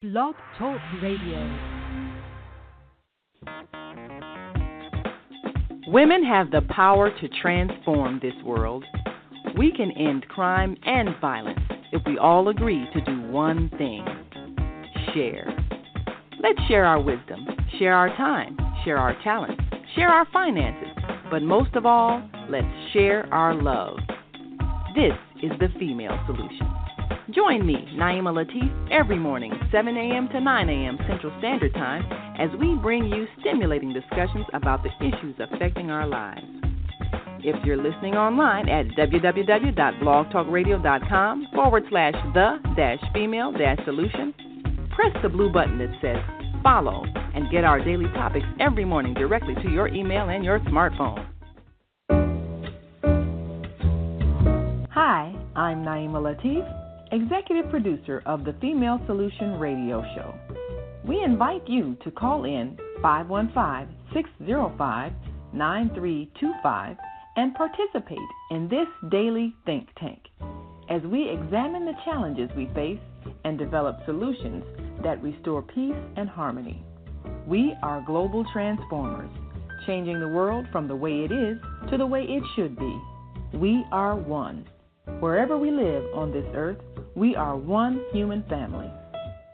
Blog Talk Radio. Women have the power to transform this world. We can end crime and violence if we all agree to do one thing: share. Let's share our wisdom, share our time, share our talents, share our finances, but most of all, let's share our love. This is the Female Solution. Join me, Naima Latif, every morning, 7 a.m. to 9 a.m. Central Standard Time, as we bring you stimulating discussions about the issues affecting our lives. If you're listening online at www.blogtalkradio.com/the-female-solution, press the blue button that says follow and get our daily topics every morning directly to your email and your smartphone. Hi, I'm Naima Latif, Executive Producer of the Female Solution Radio Show. We invite you to call in 515-605-9325 and participate in this daily think tank as we examine the challenges we face and develop solutions that restore peace and harmony. We are global transformers, changing the world from the way it is to the way it should be. We are one. Wherever we live on this earth, we are one human family.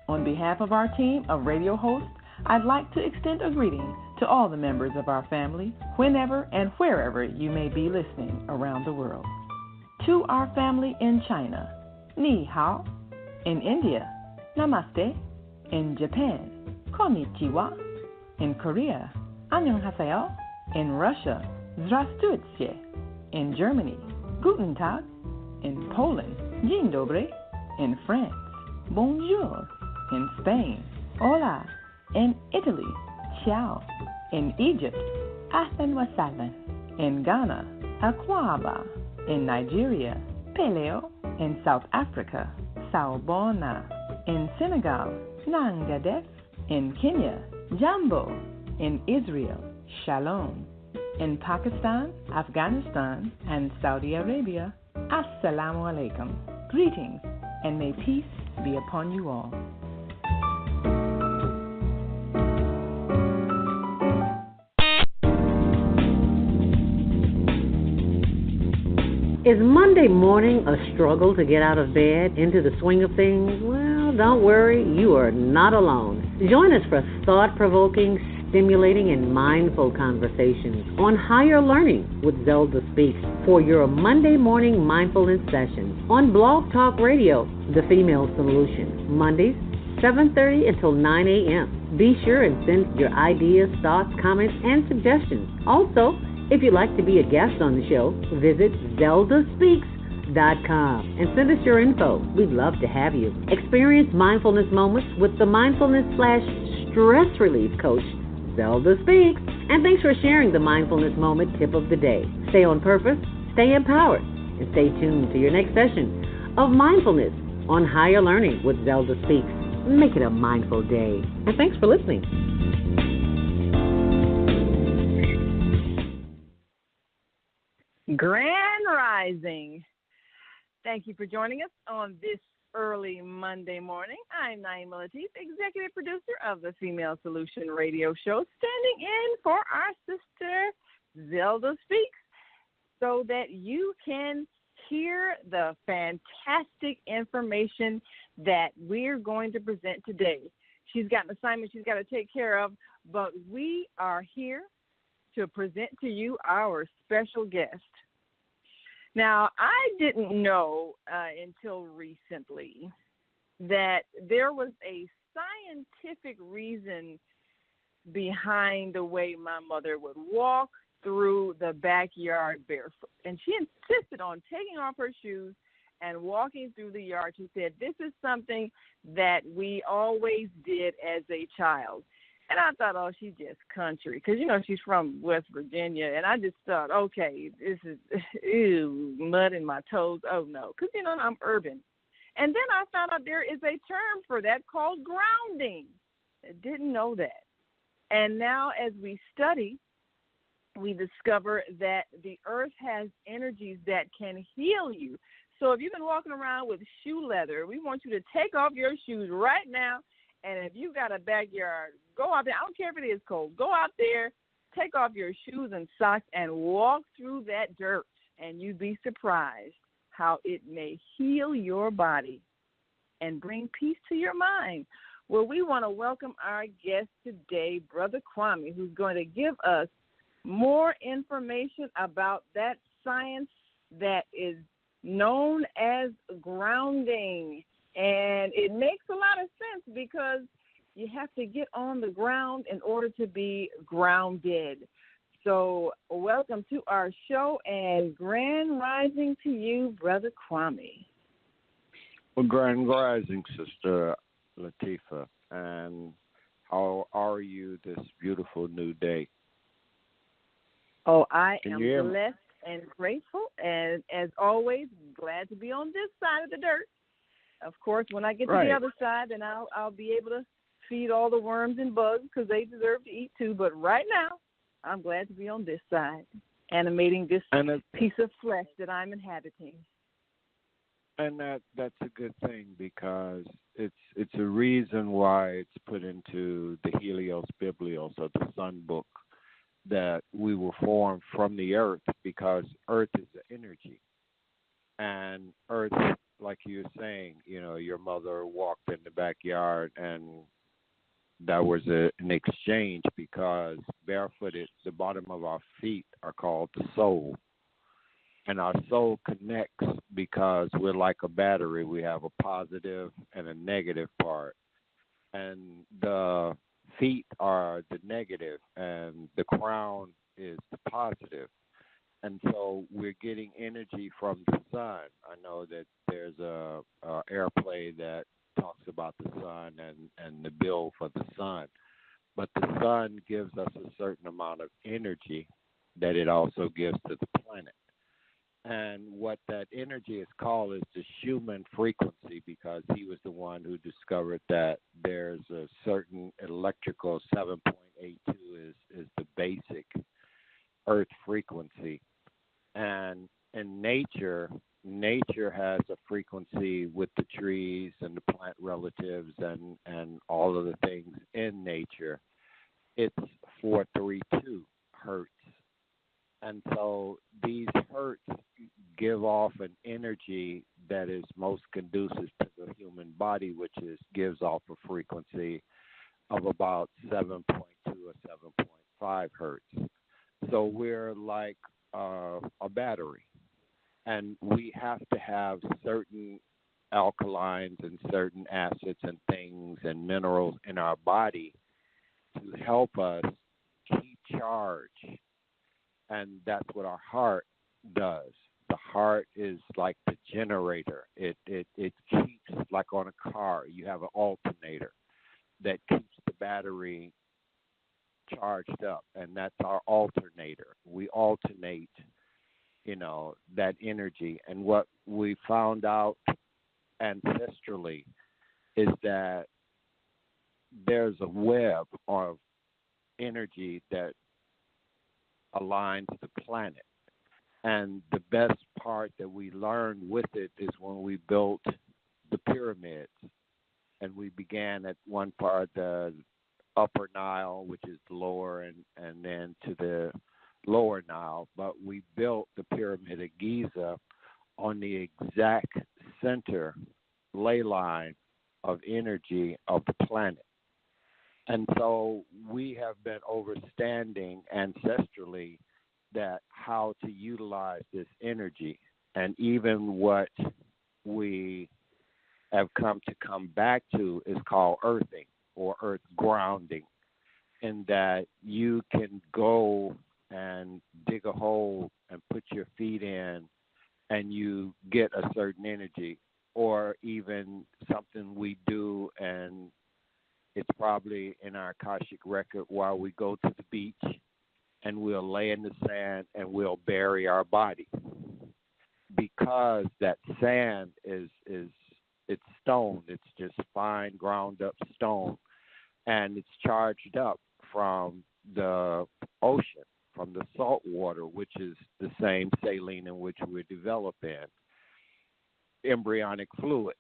On behalf of our team of radio hosts, I'd like to extend a greeting to all the members of our family, whenever and wherever you may be listening around the world. To our family in China, Ni Hao. In India, Namaste. In Japan, Konnichiwa. In Korea, Annyeonghaseyo. In Russia, Здравствуйте. In Germany, Guten Tag. In Poland, Dzień dobry. In France, Bonjour. In Spain, Hola. In Italy, Ciao. In Egypt, Ahlan wa sahlan. In Ghana, Akwaba. In Nigeria, Peleo. In South Africa, Sawubona. In Senegal, Nangadef. In Kenya, Jambo. In Israel, Shalom. In Pakistan, Afghanistan, and Saudi Arabia, Assalamu alaikum. Greetings, and may peace be upon you all. Is Monday morning a struggle to get out of bed, into the swing of things? Well, don't worry, you are not alone. Join us for thought-provoking, stimulating, and mindful conversations on higher learning with Zelda Speaks for your Monday morning mindfulness sessions on Blog Talk Radio, The Female Solution, Mondays, 7:30 until 9 a.m. Be sure and send your ideas, thoughts, comments, and suggestions. Also, if you'd like to be a guest on the show, visit ZeldaSpeaks.com and send us your info. We'd love to have you. Experience mindfulness moments with the mindfulness/stress relief coach, Zelda Speaks. And thanks for sharing the mindfulness moment tip of the day. Stay on purpose, stay empowered, and stay tuned to your next session of Mindfulness on Higher Learning with Zelda Speaks. Make it a mindful day. And thanks for listening. Grand Rising. Thank you for joining us on this early Monday morning. I'm Naima Latif, Executive Producer of the Female Solution Radio Show, standing in for our sister Zelda Speaks so that you can hear the fantastic information that we're going to present today. She's got an assignment she's got to take care of, but we are here to present to you our special guest. Now, I didn't know until recently that there was a scientific reason behind the way my mother would walk through the backyard barefoot. And she insisted on taking off her shoes and walking through the yard. She said, this is something that we always did as a child. And I thought, oh, she's just country. Because, you know, she's from West Virginia. And I just thought, okay, this is, ew, mud in my toes. Oh, no. Because, you know, I'm urban. And then I found out there is a term for that called grounding. I didn't know that. And now as we study, we discover that the earth has energies that can heal you. So if you've been walking around with shoe leather, we want you to take off your shoes right now And if you got a backyard, go out there. I don't care if it is cold. Go out there, take off your shoes and socks, and walk through that dirt. And you'd be surprised how it may heal your body and bring peace to your mind. Well, we want to welcome our guest today, Brother Kwame, who's going to give us more information about that science that is known as grounding. And it makes a lot of sense because you have to get on the ground in order to be grounded. So welcome to our show, and grand rising to you, Brother Kwame. Well, grand rising, Sister Latifa. And how are you this beautiful new day? Oh, I am blessed and grateful, and as always, glad to be on this side of the dirt. Of course, when I get to the other side, then I'll be able to feed all the worms and bugs because they deserve to eat too. But right now, I'm glad to be on this side, animating this piece of flesh that I'm inhabiting. And that's a good thing because it's a reason why it's put into the Helios Biblios, or the Sun Book, that we were formed from the earth, because earth is the energy. And earth, like you were saying, your mother walked in the backyard, and that was an exchange, because barefooted, the bottom of our feet are called the soul. And our soul connects because we're like a battery. We have a positive and a negative part. And the feet are the negative, and the crown is the positive. And so we're getting energy from the sun. I know that there's a airplay that talks about the sun and the bill for the sun. But the sun gives us a certain amount of energy that it also gives to the planet. And what that energy is called is the Schumann frequency, because he was the one who discovered that there's a certain electrical 7.82 is the basic earth frequency. And in nature has a frequency with the trees and the plant relatives and all of the things in nature. It's 432 hertz. And so these hertz give off an energy that is most conducive to the human body, which gives off a frequency of about 7.2 or 7.5 hertz. So we're like a battery, and we have to have certain alkalines and certain acids and things and minerals in our body to help us keep charge. And that's what our heart does. The heart is like the generator. It keeps, like on a car, you have an alternator that keeps the battery charged up, and that's our alternator. We alternate, that energy. And what we found out ancestrally is that there's a web of energy that aligns the planet. And the best part that we learned with it is when we built the pyramids. And we began at one part, the Upper Nile, which is the lower, and then to the Lower Nile. But we built the Pyramid of Giza on the exact center ley line of energy of the planet. And so we have been overstanding ancestrally that how to utilize this energy. And even what we have come back to is called earthing, or earth grounding, in that you can go and dig a hole and put your feet in and you get a certain energy. Or even something we do, and it's probably in our Akashic record, while we go to the beach and we'll lay in the sand and we'll bury our body, because that sand is it's stone. It's just fine ground up stone, and it's charged up from the ocean, from the salt water, which is the same saline in which we're developing embryonic fluid.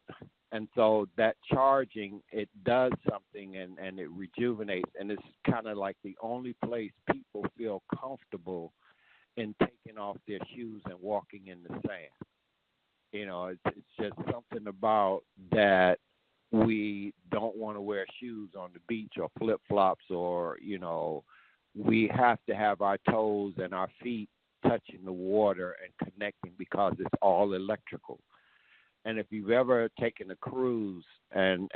And so that charging, it does something and it rejuvenates. And it's kind of like the only place people feel comfortable in taking off their shoes and walking in the sand. You know, it's just something about that. We don't want to wear shoes on the beach or flip-flops, or, you know, we have to have our toes and our feet touching the water and connecting because it's all electrical. And if you've ever taken a cruise and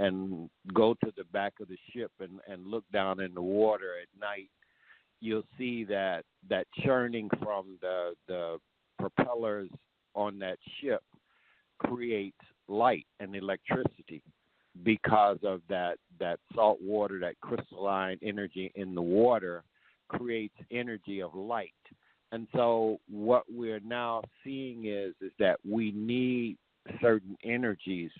go to the back of the ship and look down in the water at night, you'll see that churning from the propellers on that ship creates light and electricity because of that salt water, that crystalline energy in the water creates energy of light. And so what we're now seeing is that we need certain energies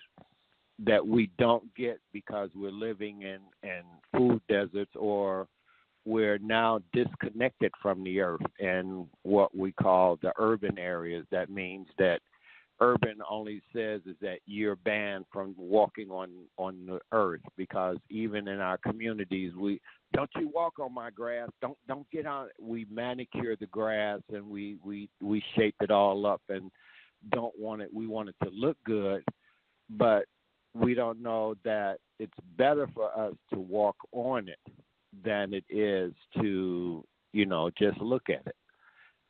that we don't get because we're living in food deserts, or we're now disconnected from the earth and what we call the urban areas. That means that urban only says is that you're banned from walking on the earth, because even in our communities, we don't you walk on my grass, don't get on. We manicure the grass and we shape it all up and don't want it. We want it to look good, but we don't know that it's better for us to walk on it than it is to, you know, just look at it.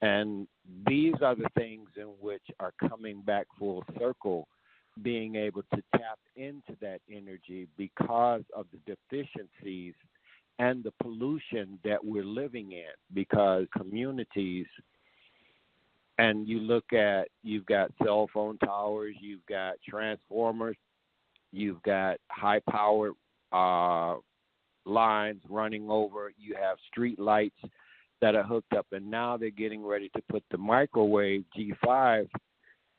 And these are the things in which are coming back full circle, being able to tap into that energy because of the deficiencies and the pollution that we're living in, because communities, and you look at, you've got cell phone towers, you've got transformers, you've got high-powered lines running over, you have street lights that are hooked up, and now they're getting ready to put the microwave G5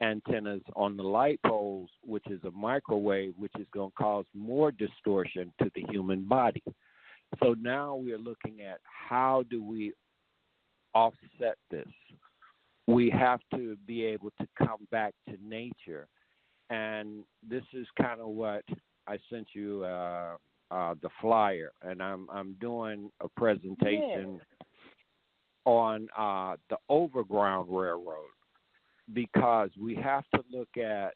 antennas on the light poles, which is a microwave, which is going to cause more distortion to the human body. So now we are looking at how do we offset this. We have to be able to come back to nature. And this is kind of what I sent you, the flyer, and I'm doing a presentation on the overground railroad, because we have to look at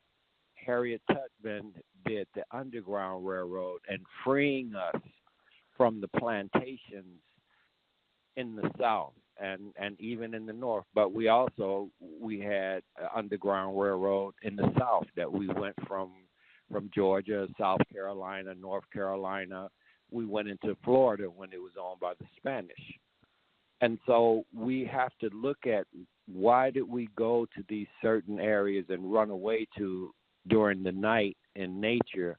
Harriet Tubman did the Underground Railroad and freeing us from the plantations in the South and even in the North. But we had an Underground Railroad in the South that we went from Georgia, South Carolina, North Carolina. We went into Florida when it was owned by the Spanish. And so we have to look at, why did we go to these certain areas and run away to during the night in nature?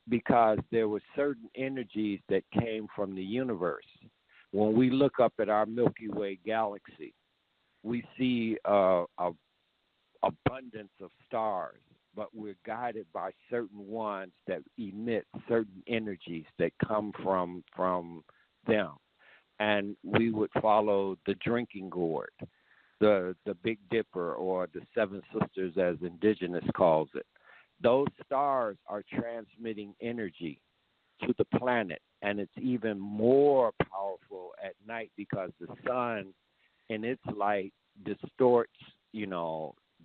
Because there were certain energies that came from the universe. When we look up at our Milky Way galaxy, we see abundance of stars, but we're guided by certain ones that emit certain energies that come from them. And we would follow the drinking gourd, the Big Dipper, or the Seven Sisters, as Indigenous calls it. Those stars are transmitting energy to the planet, and it's even more powerful at night because the sun in its light distorts,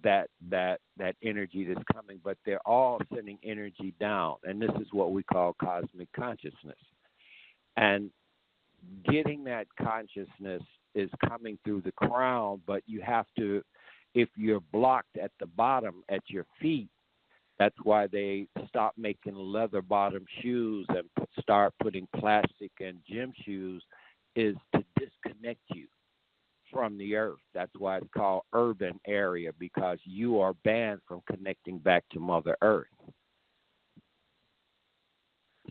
that energy that's coming, but they're all sending energy down, and this is what we call cosmic consciousness. And getting that consciousness is coming through the crown, but you have to, if you're blocked at the bottom at your feet, that's why they stop making leather bottom shoes and start putting plastic and gym shoes, is to disconnect you from the earth. That's why it's called urban area, because you are banned from connecting back to Mother Earth.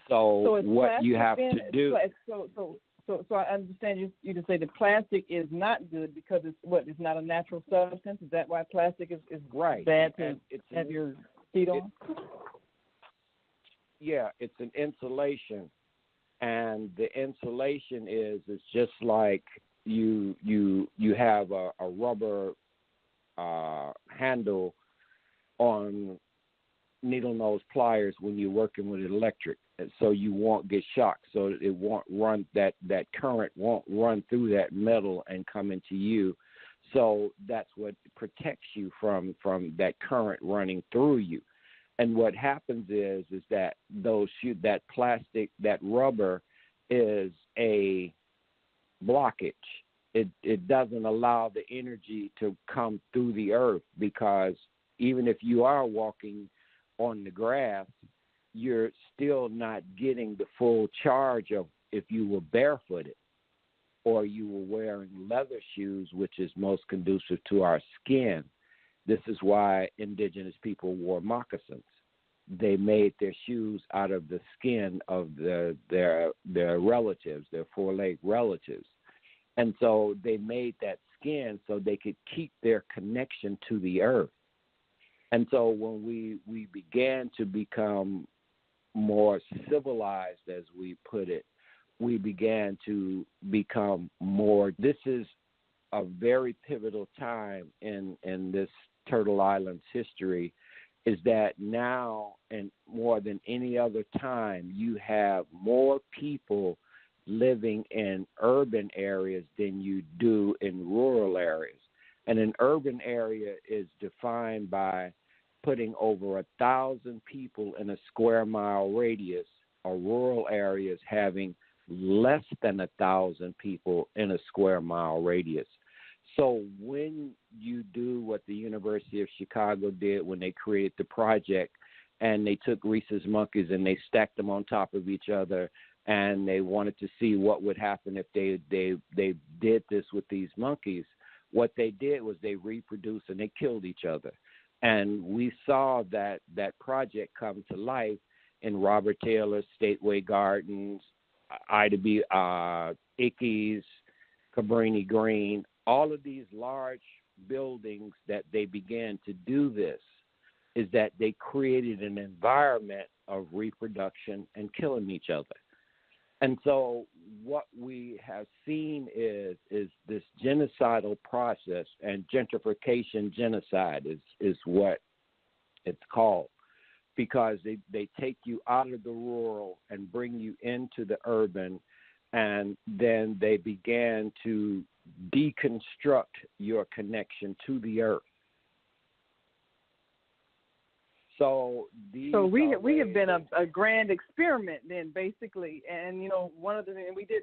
So what you have to do. So I understand you to say the plastic is not good because it's not a natural substance. Is that why plastic is right. bad to have your feet on? Yeah, it's an insulation, and the insulation is just like you have a rubber handle on needle nose pliers when you're working with electric, and so you won't get shocked. So it won't run that current won't run through that metal and come into you. So that's what protects you from that current running through you. And what happens is that that plastic, that rubber, is a blockage. It doesn't allow the energy to come through the earth, because even if you are walking on the grass, you're still not getting the full charge of if you were barefooted or you were wearing leather shoes, which is most conducive to our skin. This is why indigenous people wore moccasins. They made their shoes out of the skin of their relatives, their four-legged relatives. And so they made that skin so they could keep their connection to the earth. And so when we began to become more civilized, as we put it, we began to become more. This is a very pivotal time in this Turtle Island's history, is that now, and more than any other time, you have more people living in urban areas than you do in rural areas. And an urban area is defined by putting over 1,000 people in a square mile radius, or rural areas having less than 1,000 people in a square mile radius. So when you do what the University of Chicago did when they created the project, and they took rhesus monkeys and they stacked them on top of each other, and they wanted to see what would happen if they did this with these monkeys, what they did was they reproduced and they killed each other. And we saw that project come to life in Robert Taylor's Stateway Gardens, Ida B. Ickes, Cabrini Green, all of these large buildings that they began to do this, is that they created an environment of reproduction and killing each other. And so what we have seen is this genocidal process, and gentrification genocide is what it's called, because they take you out of the rural and bring you into the urban, and then they began to deconstruct your connection to the earth. So we have been a grand experiment then, basically. And, one of the things we did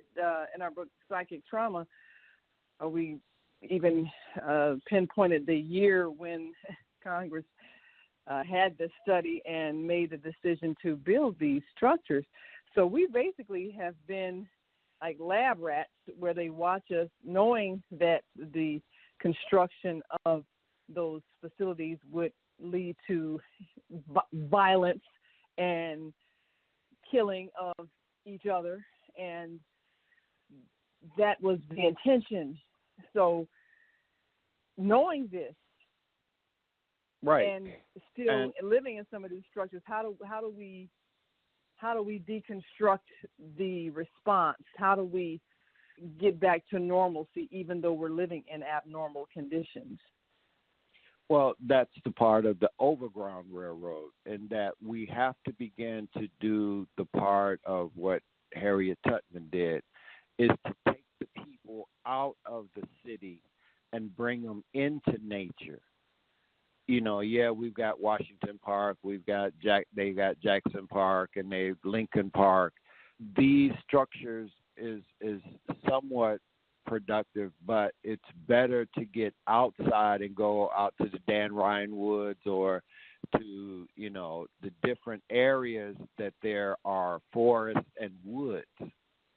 in our book, Psychic Trauma, we even pinpointed the year when Congress had this study and made the decision to build these structures. So we basically have been like lab rats, where they watch us, knowing that the construction of those facilities would lead to violence and killing of each other, and that was the intention. So knowing this, right, and still living in some of these structures, how do we deconstruct the response? How do we get back to normalcy, even though we're living in abnormal conditions? Well, that's the part of the Overground Railroad, and that we have to begin to do the part of what Harriet Tubman did, is to take the people out of the city and bring them into nature. We've got Washington Park, they got Jackson Park, and they Lincoln Park. These structures is somewhat productive, but it's better to get outside and go out to the Dan Ryan Woods, or to the different areas that there are forests and woods,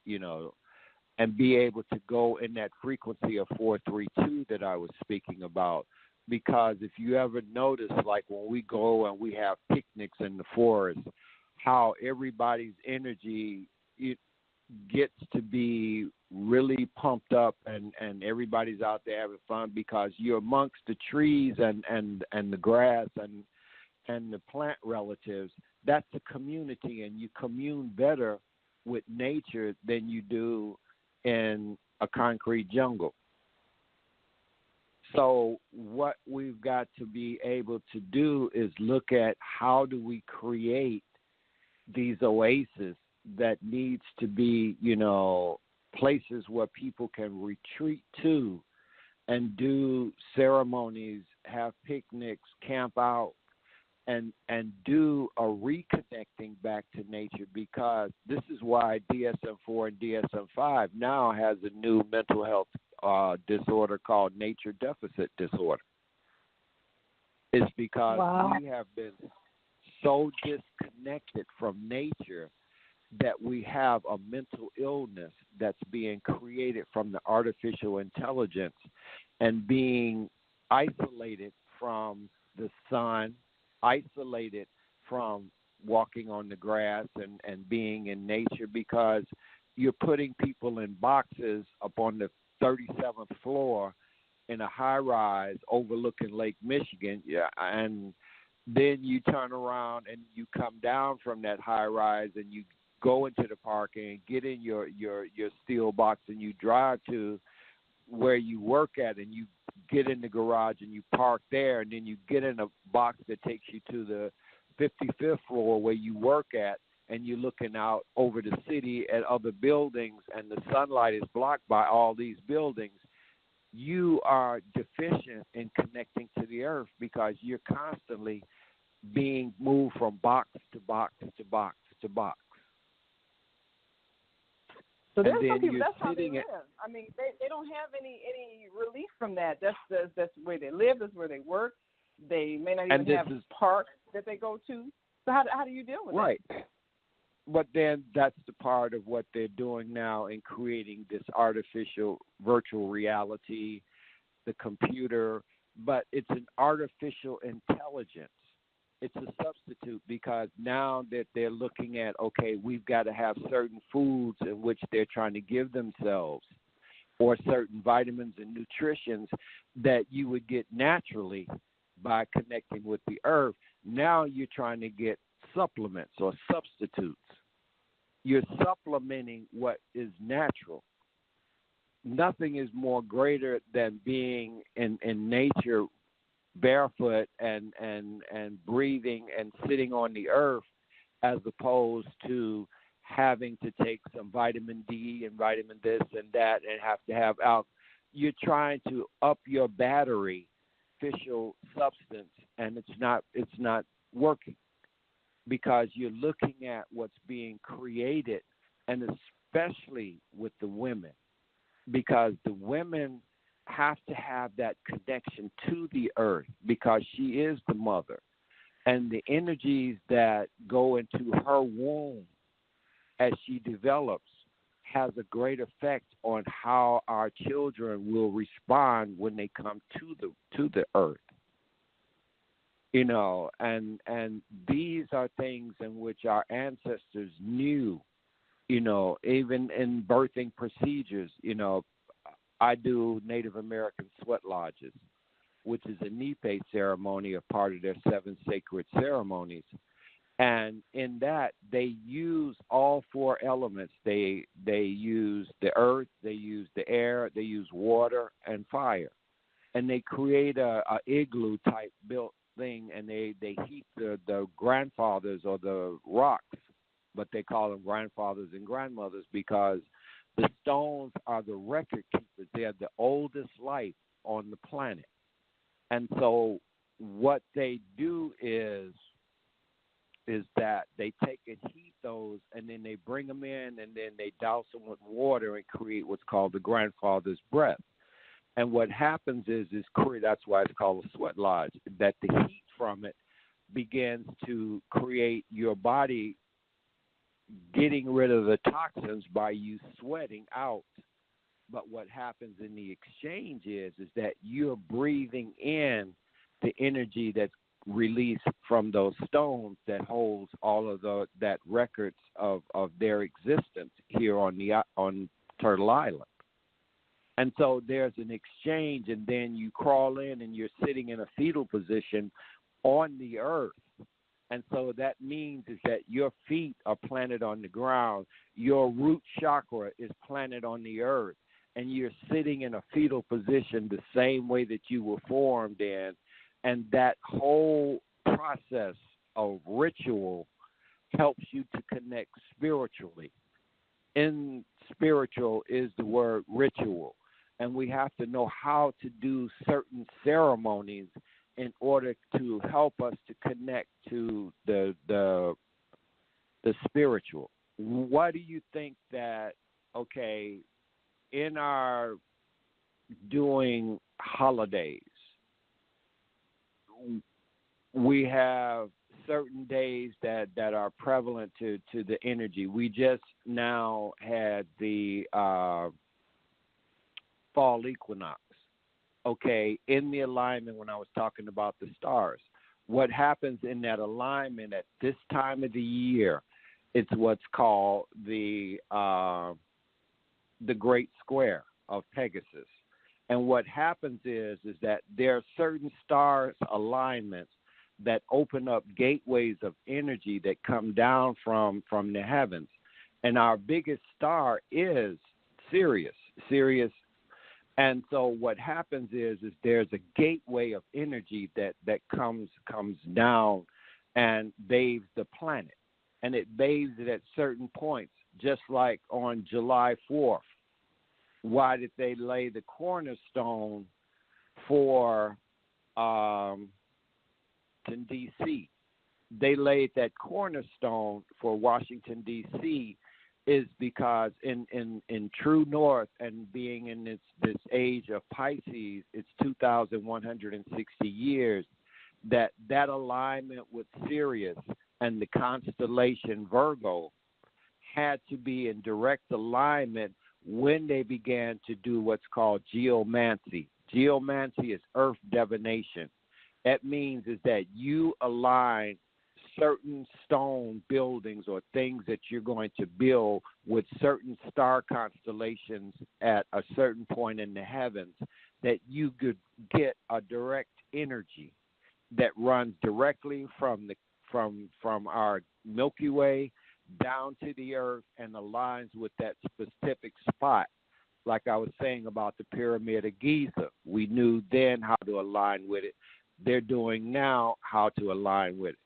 and be able to go in that frequency of 432 that I was speaking about. Because if you ever notice, like when we go and we have picnics in the forest, how everybody's energy gets to be really pumped up, and everybody's out there having fun, because you're amongst the trees and the grass and the plant relatives. That's a community, and you commune better with nature than you do in a concrete jungle. So what we've got to be able to do is look at how do we create these oases that needs to be, places where people can retreat to and do ceremonies, have picnics, camp out, and do a reconnecting back to nature, because this is why DSM-4 and DSM-5 now has a new mental health disorder called nature deficit disorder. It's because we have been so disconnected from nature that we have a mental illness that's being created from the artificial intelligence and being isolated from the sun, isolated from walking on the grass and being in nature, because you're putting people in boxes up on the 37th floor in a high-rise overlooking Lake Michigan, and then you turn around and you come down from that high-rise and you go into the park and get in your steel box and you drive to where you work at, and you get in the garage and you park there, and then you get in a box that takes you to the 55th floor where you work at, and you're looking out over the city at other buildings, and the sunlight is blocked by all these buildings. You are deficient in connecting to the earth because you're constantly being moved from box to box to box to box. So there's some people, that's how they live. I mean, they don't have any relief from that. That's where they live. That's where they work. They may not even have parks that they go to. So how do you deal with that? Right. But then that's the part of what they're doing now in creating this artificial virtual reality, the computer, but it's an artificial intelligence. It's a substitute, because now that they're looking at, okay, we've got to have certain foods in which they're trying to give themselves, or certain vitamins and nutritions that you would get naturally by connecting with the earth. Now you're trying to get supplements or substitutes. You're supplementing what is natural. Nothing is more greater than being in nature barefoot and breathing and sitting on the earth, as opposed to having to take some vitamin D and vitamin this and that and have to have alcohol. You're trying to up your battery, official substance, and it's not working, because you're looking at what's being created, and especially with the women, because the women have to have that connection to the earth, because she is the mother, and the energies that go into her womb as she develops has a great effect on how our children will respond when they come to the earth. And these are things in which our ancestors knew, even in birthing procedures. I do Native American sweat lodges, which is a Nipe ceremony, a part of their 7 sacred ceremonies. And in that, they use all 4 elements. They use the earth, they use the air, they use water and fire. And they create a igloo type built thing, and they heat the grandfathers or the rocks, but they call them grandfathers and grandmothers, because the stones are the record keepers. They are the oldest life on the planet. And so what they do is that they take and heat those, and then they bring them in, and then they douse them with water and create what's called the grandfather's breath. And what happens is that's why it's called a sweat lodge, that the heat from it begins to create your body getting rid of the toxins by you sweating out. But what happens in the exchange is that you're breathing in the energy that's released from those stones that holds all of that records of their existence here on Turtle Island. And so there's an exchange, and then you crawl in and you're sitting in a fetal position on the earth. And so that means is that your feet are planted on the ground. Your root chakra is planted on the earth. and you're sitting in a fetal position the same way that you were formed in, and that whole process of ritual helps you to connect spiritually. In spiritual is the word ritual, and we have to know how to do certain ceremonies in order to help us to connect to the spiritual. Why do you think that, okay, in our doing holidays, we have certain days that are prevalent to the energy? We just now had the fall equinox, okay, in the alignment when I was talking about the stars. What happens in that alignment at this time of the year, it's what's called the Great Square of Pegasus. And what happens is that there are certain stars alignments that open up gateways of energy that come down from the heavens. And our biggest star is Sirius. And so what happens is there's a gateway of energy that comes down and bathes the planet. And it bathes it at certain points, just like on July 4th. Why did they lay the cornerstone for D.C.? They laid that cornerstone for Washington, D.C. is because in True North and being in this age of Pisces, it's 2,160 years, that alignment with Sirius and the constellation Virgo had to be in direct alignment when they began to do what's called geomancy. Geomancy is earth divination. That means is that you align certain stone buildings or things that you're going to build with certain star constellations at a certain point in the heavens, that you could get a direct energy that runs directly from our Milky Way down to the earth and aligns with that specific spot. Like I was saying about the Pyramid of Giza, we knew then how to align with it. They're doing now how to align with it.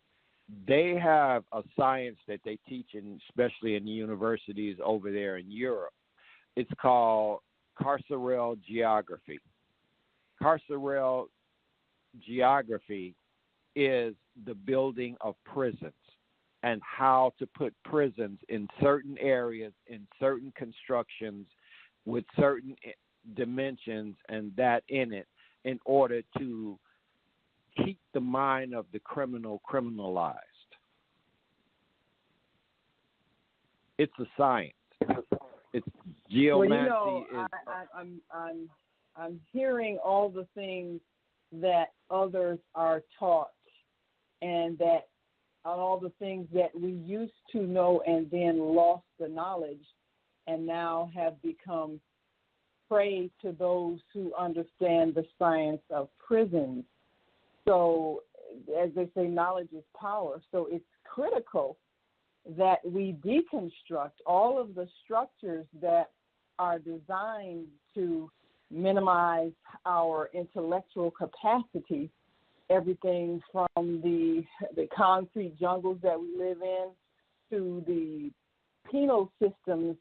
They have a science that they teach, especially in the universities over there in Europe. It's called carceral geography. Carceral geography is the building of prisons and how to put prisons in certain areas, in certain constructions, with certain dimensions and that in it, in order to keep the mind of the criminal criminalized. It's a science. It's geomancy. Well, I'm hearing all the things that others are taught, and that all the things that we used to know and then lost the knowledge, and now have become prey to those who understand the science of prisons. So, as they say, knowledge is power. So it's critical that we deconstruct all of the structures that are designed to minimize our intellectual capacity, everything from the concrete jungles that we live in to the penal systems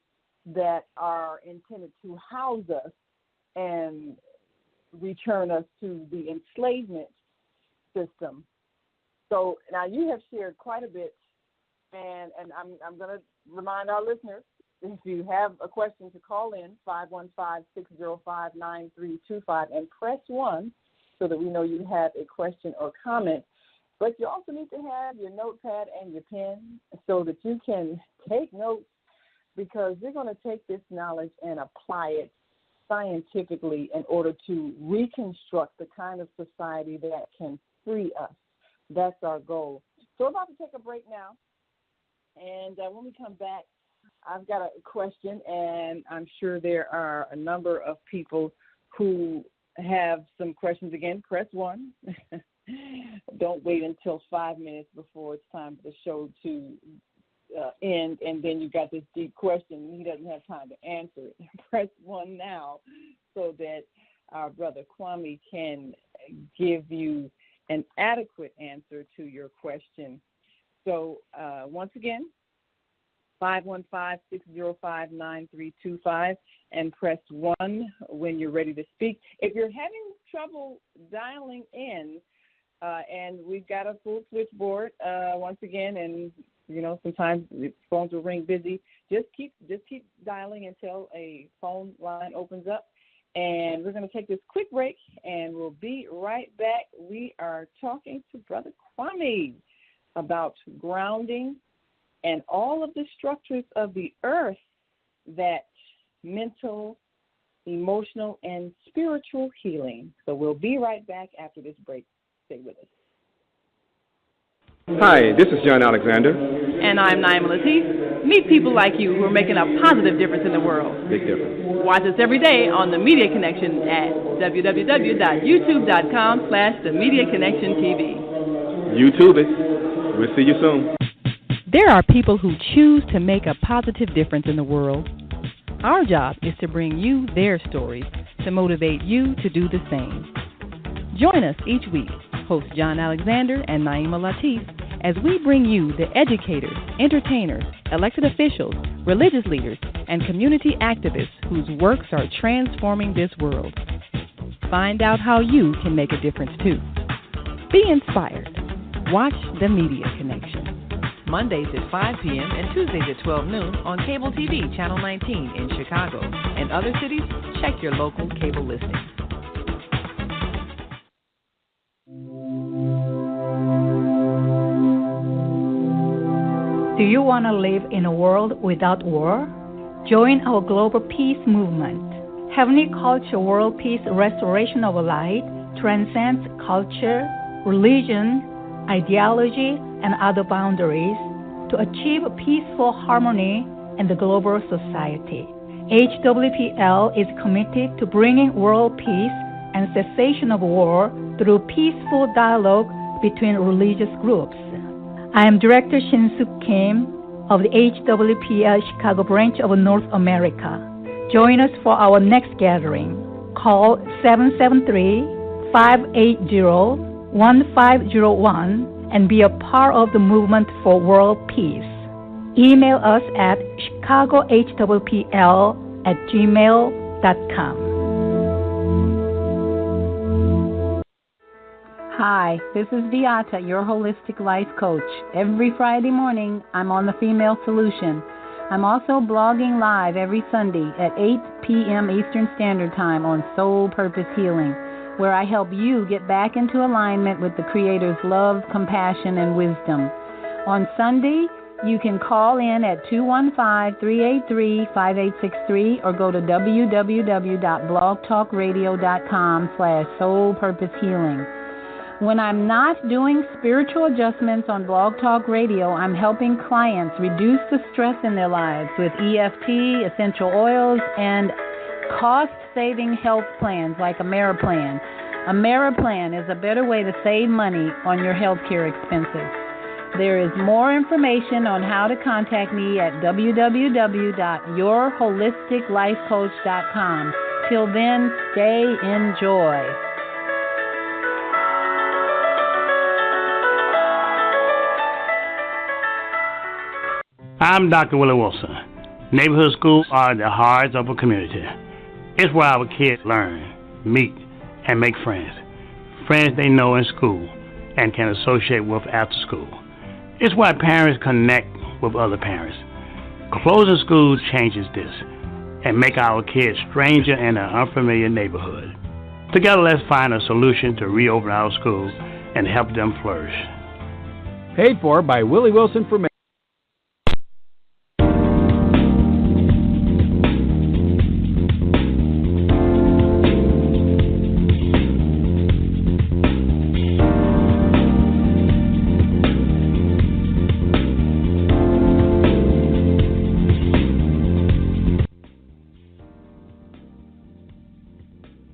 that are intended to house us and return us to the enslavement system. So now you have shared quite a bit, and I'm going to remind our listeners, if you have a question, to call in 515-605-9325 and press 1 so that we know you have a question or comment. But you also need to have your notepad and your pen so that you can take notes, because we're going to take this knowledge and apply it scientifically in order to reconstruct the kind of society that can free us. That's our goal. So we're about to take a break now. And when we come back, I've got a question, and I'm sure there are a number of people who have some questions. Again, press 1. Don't wait until 5 minutes before it's time for the show to end, and then you got this deep question. He doesn't have time to answer it. Press 1 now so that our brother Kwame can give you an adequate answer to your question. So once again, 515-605-9325, and press 1 when you're ready to speak. If you're having trouble dialing in, and we've got a full switchboard once again, and sometimes the phones will ring busy. Just keep dialing until a phone line opens up. And we're going to take this quick break, and we'll be right back. We are talking to Brother Kwame about grounding and all of the structures of the earth that mental, emotional, and spiritual healing. So we'll be right back after this break. Stay with us. Hi, this is John Alexander. And I'm Naima Latif. Meet people like you who are making a positive difference in the world. Big difference. Watch us every day on The Media Connection at www.youtube.com/The Media Connection TV. YouTube it. We'll see you soon. There are people who choose to make a positive difference in the world. Our job is to bring you their stories to motivate you to do the same. Join us each week, host John Alexander and Naima Latif, as we bring you the educators, entertainers, elected officials, religious leaders, and community activists whose works are transforming this world. Find out how you can make a difference too. Be inspired. Watch The Media Connection. Mondays at 5 p.m. and Tuesdays at 12 noon on Cable TV, Channel 19 in Chicago. In other cities, check your local cable listings. Do you want to live in a world without war? Join our global peace movement. Heavenly Culture World Peace Restoration of Light transcends culture, religion, ideology, and other boundaries to achieve peaceful harmony in the global society. HWPL is committed to bringing world peace and cessation of war through peaceful dialogue between religious groups. I am Director Shin-Suk Kim of the HWPL Chicago branch of North America. Join us for our next gathering. Call 773-580-1501 and be a part of the movement for world peace. Email us at chicagohwpl@gmail.com. Hi, this is Viata, your holistic life coach. Every Friday morning, I'm on The Female Solution. I'm also blogging live every Sunday at 8 p.m. Eastern Standard Time on Soul Purpose Healing, where I help you get back into alignment with the Creator's love, compassion, and wisdom. On Sunday, you can call in at 215-383-5863 or go to www.blogtalkradio.com/soulpurposehealing. When I'm not doing spiritual adjustments on Blog Talk Radio, I'm helping clients reduce the stress in their lives with EFT, essential oils, and cost-saving health plans like Ameriplan. Ameriplan is a better way to save money on your health care expenses. There is more information on how to contact me at www.yourholisticlifecoach.com. Till then, stay in joy. I'm Dr. Willie Wilson. Neighborhood schools are the hearts of a community. It's where our kids learn, meet, and make friends. Friends they know in school and can associate with after school. It's why parents connect with other parents. Closing schools changes this and make our kids stranger in an unfamiliar neighborhood. Together, let's find a solution to reopen our schools and help them flourish. Paid for by Willie Wilson for Mayor.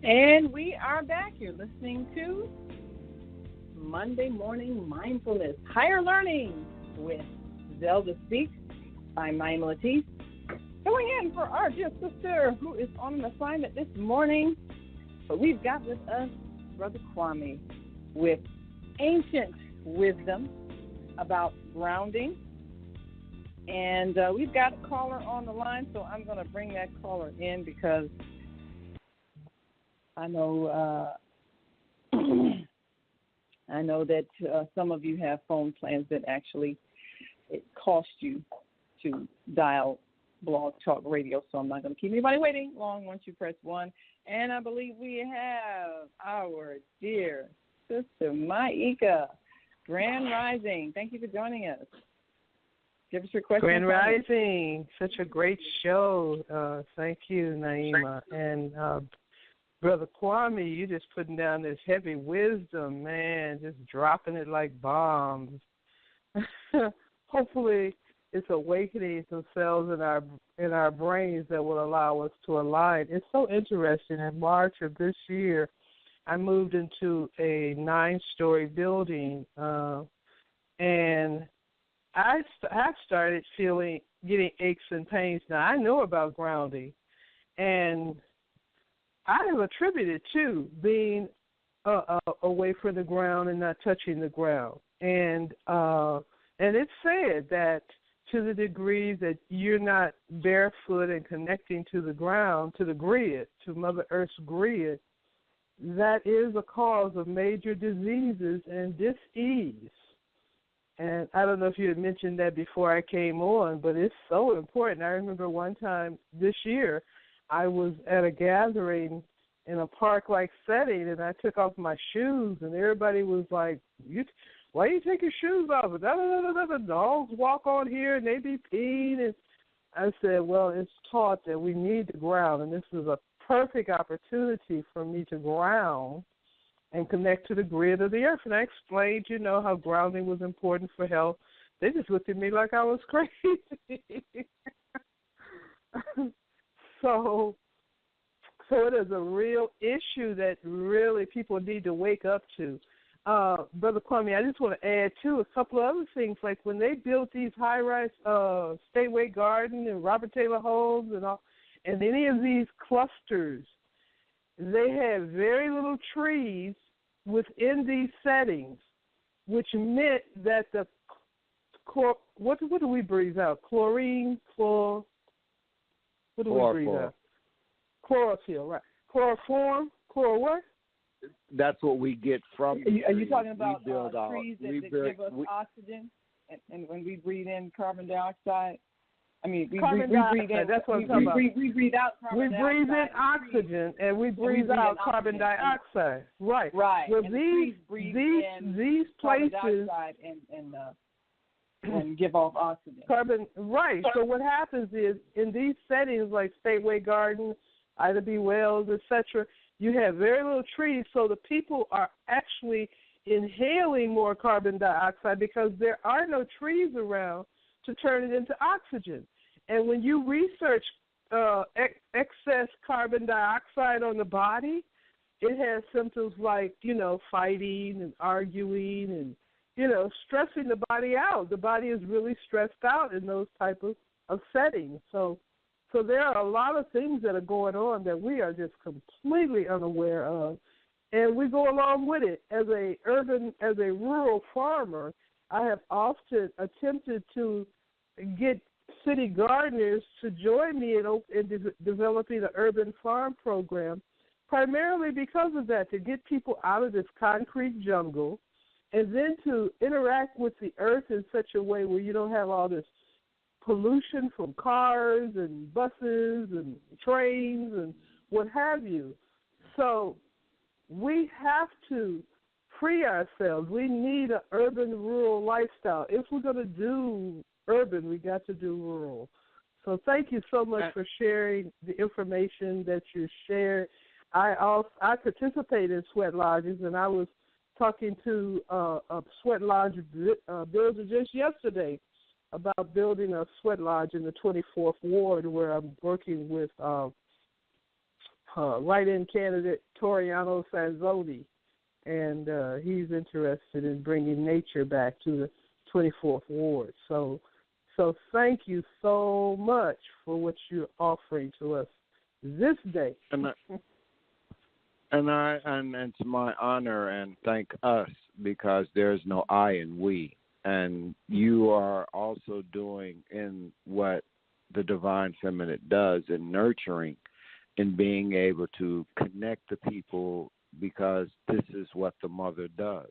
And we are back. You're listening to Monday Morning Mindfulness, Higher Learning with Zelda Speaks. I'm Naima Latif, filling in for our dear sister who is on an assignment this morning. But we've got with us Brother Kwame with ancient wisdom about grounding. And we've got a caller on the line, so I'm going to bring that caller in because I know that some of you have phone plans that actually it costs you to dial Blog Talk Radio, so I'm not going to keep anybody waiting long once you press 1. And I believe we have our dear sister Maika, Grand Rising. Thank you for joining us. Give us your question. Grand Rising, such a great show. Thank you, Naima. And Brother Kwame, you just putting down this heavy wisdom, man, just dropping it like bombs. Hopefully it's awakening some cells in our brains that will allow us to align. It's so interesting. In March of this year, I moved into a 9-story building, and I started getting aches and pains. Now, I know about grounding, and I have attributed to being away from the ground and not touching the ground. And it's said that to the degree that you're not barefoot and connecting to the ground, to the grid, to Mother Earth's grid, that is a cause of major diseases and dis-ease. And I don't know if you had mentioned that before I came on, but it's so important. I remember one time this year, I was at a gathering in a park-like setting, and I took off my shoes, and everybody was like, why you take your shoes off? The dogs walk on here, and they be peeing. And I said, well, it's taught that we need to ground, and this is a perfect opportunity for me to ground and connect to the grid of the earth. And I explained, how grounding was important for health. They just looked at me like I was crazy. So it is a real issue that really people need to wake up to. Brother Kwame, I just want to add, too, a couple of other things. Like when they built these high-rise Stateway Garden and Robert Taylor Homes and any of these clusters, they had very little trees within these settings, which meant that the what do we breathe out? Chlorine, what do we breathe out? Chlorophyll, right? Chloroform, what? That's what we get from. Are you talking about trees that give us oxygen, and when we breathe in carbon dioxide? I mean, we breathe in. That's what I'm talking about. We breathe out carbon dioxide. We breathe in oxygen, and we breathe out carbon dioxide. Right. Right. Well, and these places carbon dioxide and give off oxygen. Carbon. Right. So what happens is in these settings like Stateway Garden, Ida B. Wells, etc., you have very little trees, so the people are actually inhaling more carbon dioxide because there are no trees around to turn it into oxygen. And when you research excess carbon dioxide on the body, it has symptoms like, fighting and arguing and, stressing the body out. The body is really stressed out in those type of settings. So there are a lot of things that are going on that we are just completely unaware of, and we go along with it. As a rural farmer, I have often attempted to get city gardeners to join me in developing an urban farm program, primarily because of that, to get people out of this concrete jungle and then to interact with the earth in such a way where you don't have all this pollution from cars and buses and trains and what have you. So we have to free ourselves. We need an urban-rural lifestyle. If we're going to do urban, we got to do rural. So thank you so much for sharing the information that you shared. I participate in sweat lodges, and I was talking to a sweat lodge builder just yesterday about building a sweat lodge in the 24th Ward where I'm working with write-in candidate Toriano Sanzoni, and he's interested in bringing nature back to the 24th Ward. So So thank you so much for what you're offering to us this day. And it's my honor, and thank us, because there's no I in we. And you are also doing in what the Divine Feminine does in nurturing, in being able to connect the people, because this is what the mother does,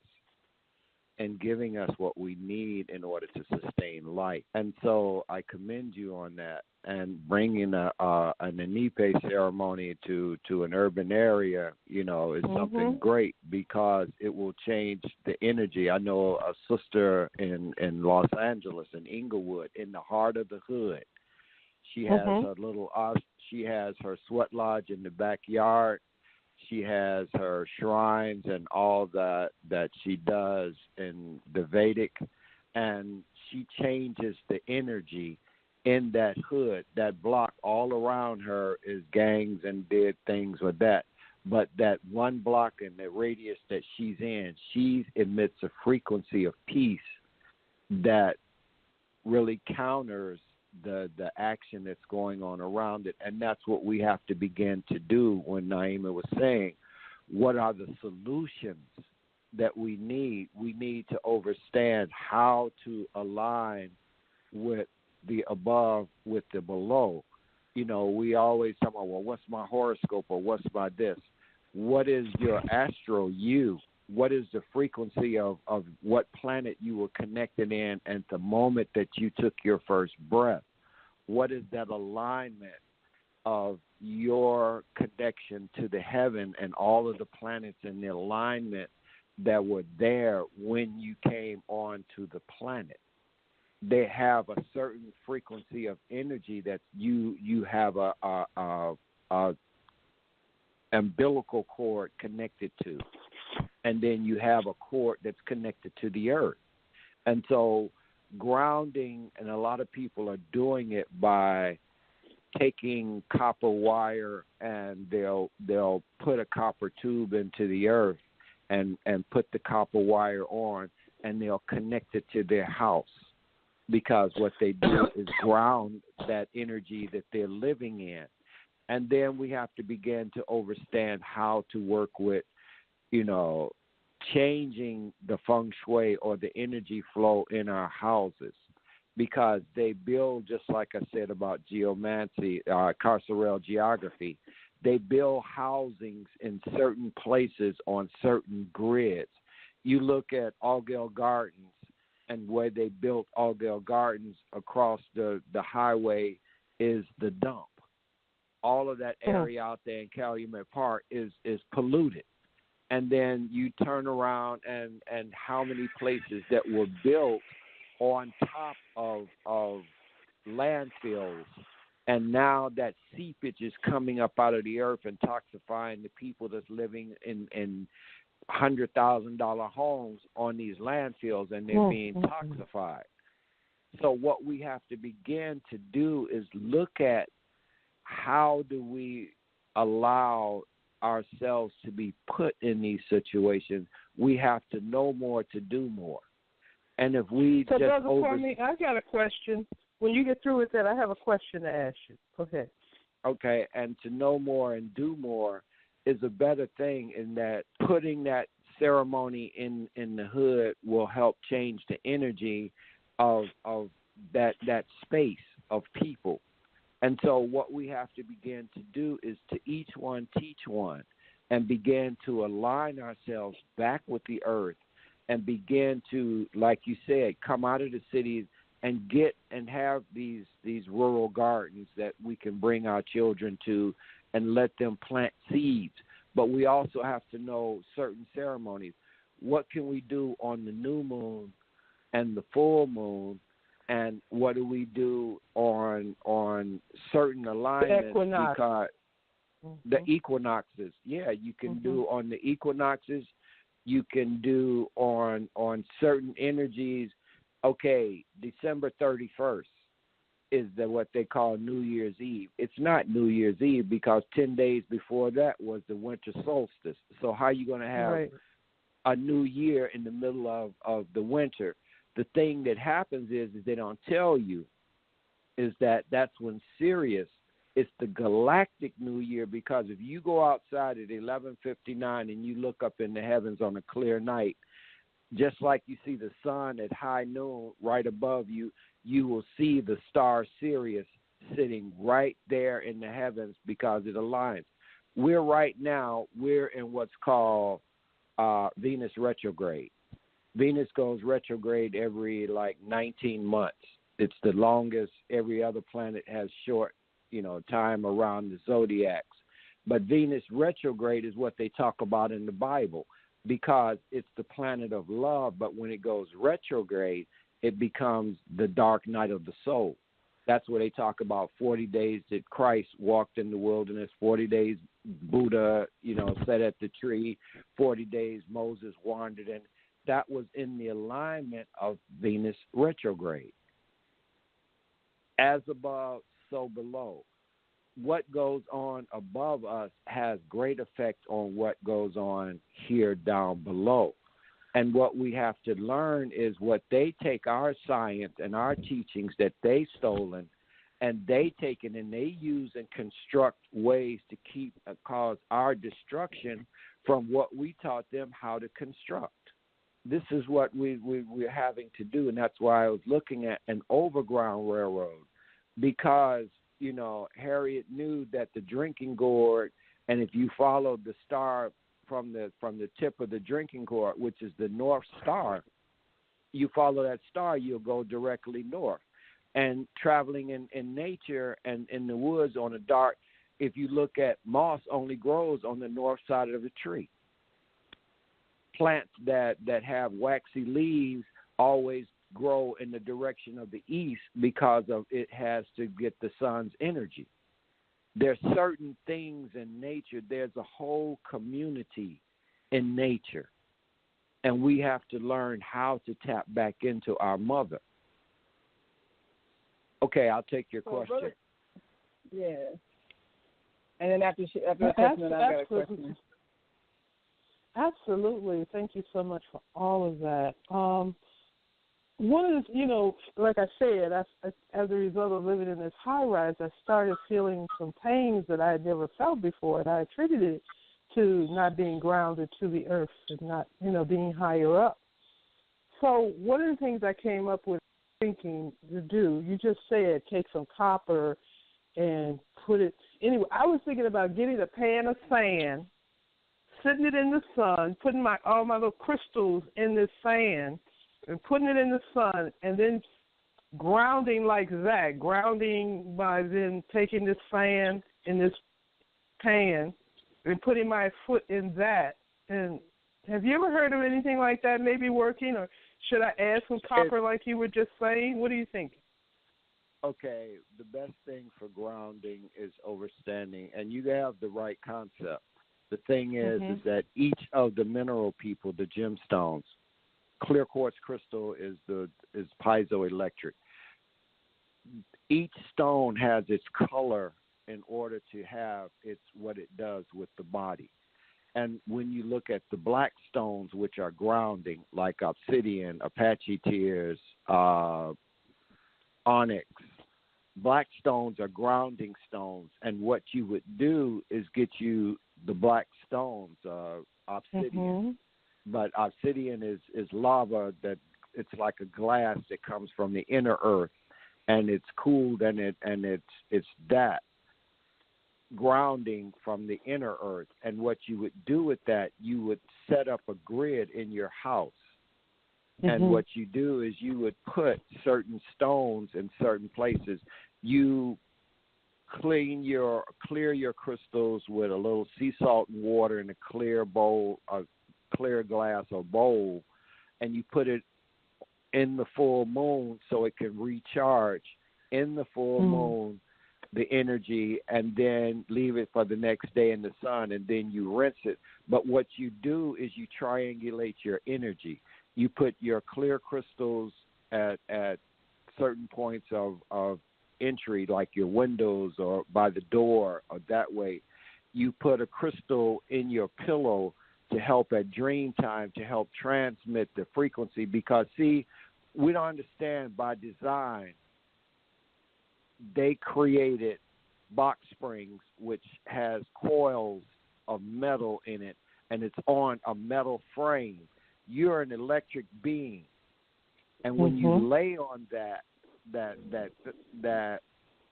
and giving us what we need in order to sustain life. And so I commend you on that, and bringing an Anipe ceremony to an urban area, is something great, because it will change the energy. I know a sister in Los Angeles, in Inglewood, in the heart of the hood. She has she has her sweat lodge in the backyard. She has her shrines and all that she does in the Vedic, and she changes the energy in that hood. That block all around her is gangs and dead things with that. But that one block in the radius that she's in, she emits a frequency of peace that really counters the action that's going on around it. And that's what we have to begin to do. When Naima was saying, what are the solutions that we need? We need to understand how to align with the above with the below. We always talk about, well, what's my horoscope, or what's my this? What is your astral you? What is the frequency of what planet you were connected in at the moment that you took your first breath? What is that alignment of your connection to the heaven and all of the planets and the alignment that were there when you came onto the planet? They have a certain frequency of energy that you have a umbilical cord connected to, and then you have a cord that's connected to the earth. And so grounding, and a lot of people are doing it by taking copper wire, and they'll put a copper tube into the earth and put the copper wire on, and they'll connect it to their house, because what they do is ground that energy that they're living in. And then we have to begin to understand how to work with, changing the feng shui or the energy flow in our houses, because they build, just like I said about geomancy, carceral geography, they build housings in certain places on certain grids. You look at Altgeld Gardens, and where they built Altgeld Gardens across the highway is the dump. All of that area out there in Calumet Park is polluted. And then you turn around and how many places that were built on top of landfills, and now that seepage is coming up out of the earth and toxifying the people that's living in $100,000 homes on these landfills, and they're being toxified. So what we have to begin to do is look at, how do we allow ourselves to be put in these situations? We have to know more to do more. And if we so just Brother Kwame, I got a question. When you get through with that, I have a question to ask you. Go ahead. Okay, and to know more and do more is a better thing, in that putting that ceremony in the hood will help change the energy of that space of people. And so what we have to begin to do is to each one teach one, and begin to align ourselves back with the earth, and begin to, like you said, come out of the cities and get and have these rural gardens that we can bring our children to and let them plant seeds. But we also have to know certain ceremonies. What can we do on the new moon and the full moon? And what do we do on certain alignments? Because the equinoxes, you can do on the equinoxes. You can do on certain energies. Okay, December 31st is what they call New Year's Eve. It's not New Year's Eve, because 10 days before that was the winter solstice. So how are you going to have a new year in the middle of the winter? the thing that happens is they don't tell you is that's when Sirius, it's the galactic New Year, because if you go outside at 11:59 and you look up in the heavens on a clear night, just like you see the sun at high noon right above you, you will see the star Sirius sitting right there in the heavens because it aligns. We're in what's called Venus retrograde. Venus goes retrograde every 19 months. It's the longest. Every other planet has short, time around the zodiacs. But Venus retrograde is what they talk about in the Bible because it's the planet of love. But when it goes retrograde, it becomes the dark night of the soul. That's where they talk about 40 days that Christ walked in the wilderness, 40 days Buddha, sat at the tree, 40 days Moses wandered in. That was in the alignment of Venus retrograde. As above, so below. What goes on above us has great effect on what goes on here down below. And what we have to learn is what they take our science and our teachings that they stolen, and they take it and they use and construct ways to cause our destruction from what we taught them how to construct. This is what we're having to do, and that's why I was looking at an overground railroad, because Harriet knew that the drinking gourd, and if you follow the star from the tip of the drinking gourd, which is the North Star, you follow that star, you'll go directly north. And traveling in nature and in the woods on a dark, if you look at moss, only grows on the north side of the tree. Plants that have waxy leaves always grow in the direction of the east because of it has to get the sun's energy. There's certain things in nature. There's a whole community in nature, and we have to learn how to tap back into our mother. Okay, I'll take your question. Yeah. And then after the question, I've got a question. Absolutely. Thank you so much for all of that. One of the, like I said, as a result of living in this high rise, I started feeling some pains that I had never felt before, and I attributed it to not being grounded to the earth and not, being higher up. So one of the things I came up with thinking to do, you just said take some copper and put it, anyway, I was thinking about getting a pan of sand, sitting it in the sun, putting all my little crystals in this sand, and putting it in the sun, and then grounding like that, grounding by then taking this sand in this pan and putting my foot in that. And have you ever heard of anything like that maybe working, or should I add some copper like you were just saying? What do you think? Okay, the best thing for grounding is overstanding, and you have the right concept. The thing is that each of the mineral people, the gemstones, clear quartz crystal is piezoelectric. Each stone has its color in order to have what it does with the body. And when you look at the black stones, which are grounding, like obsidian, Apache tears, onyx, black stones are grounding stones. And what you would do is get you the black stones, obsidian. But obsidian is lava that it's like a glass that comes from the inner earth, and it's cooled, and it's that grounding from the inner earth. And what you would do with that, you would set up a grid in your house. And what you do is you would put certain stones in certain places. You clear your crystals with a little sea salt and water in a clear bowl, a clear glass or bowl, and you put it in the full moon so it can recharge in the full moon, the energy, and then leave it for the next day in the sun, and then you rinse it. But what you do is you triangulate your energy. You put your clear crystals at certain points of entry, like your windows or by the door, or that way. You put a crystal in your pillow to help at dream time, to help transmit the frequency. Because, see, we don't understand by design they created box springs which has coils of metal in it, and it's on a metal frame. You're an electric being, and when you lay on that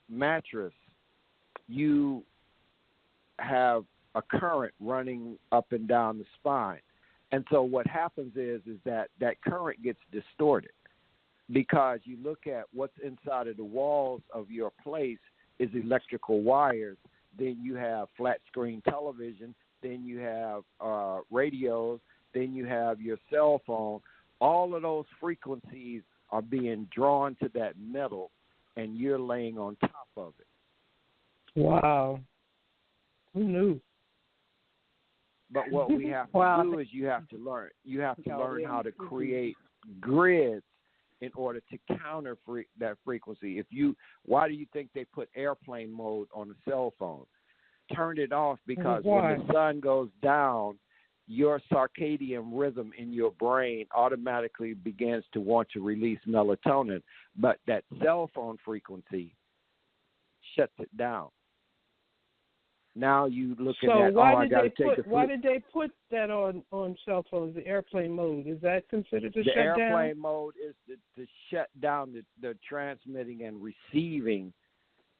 mattress, you have a current running up and down the spine. And so what happens is that current gets distorted, because you look at what's inside of the walls of your place is electrical wires. Then you have flat screen television. Then you have radios. Then you have your cell phone. All of those frequencies are being drawn to that metal, and you're laying on top of it. Wow. Who knew? But what we have to do is you have to learn. You have to learn how to create grids in order to counter that frequency. Why do you think they put airplane mode on a cell phone? Turn it off, because when the sun goes down, your circadian rhythm in your brain automatically begins to want to release melatonin, but that cell phone frequency shuts it down. Now you looking at, I got to take why did they put that on cell phones, the airplane mode? Is that considered to shut down? The airplane mode is to shut down the transmitting and receiving,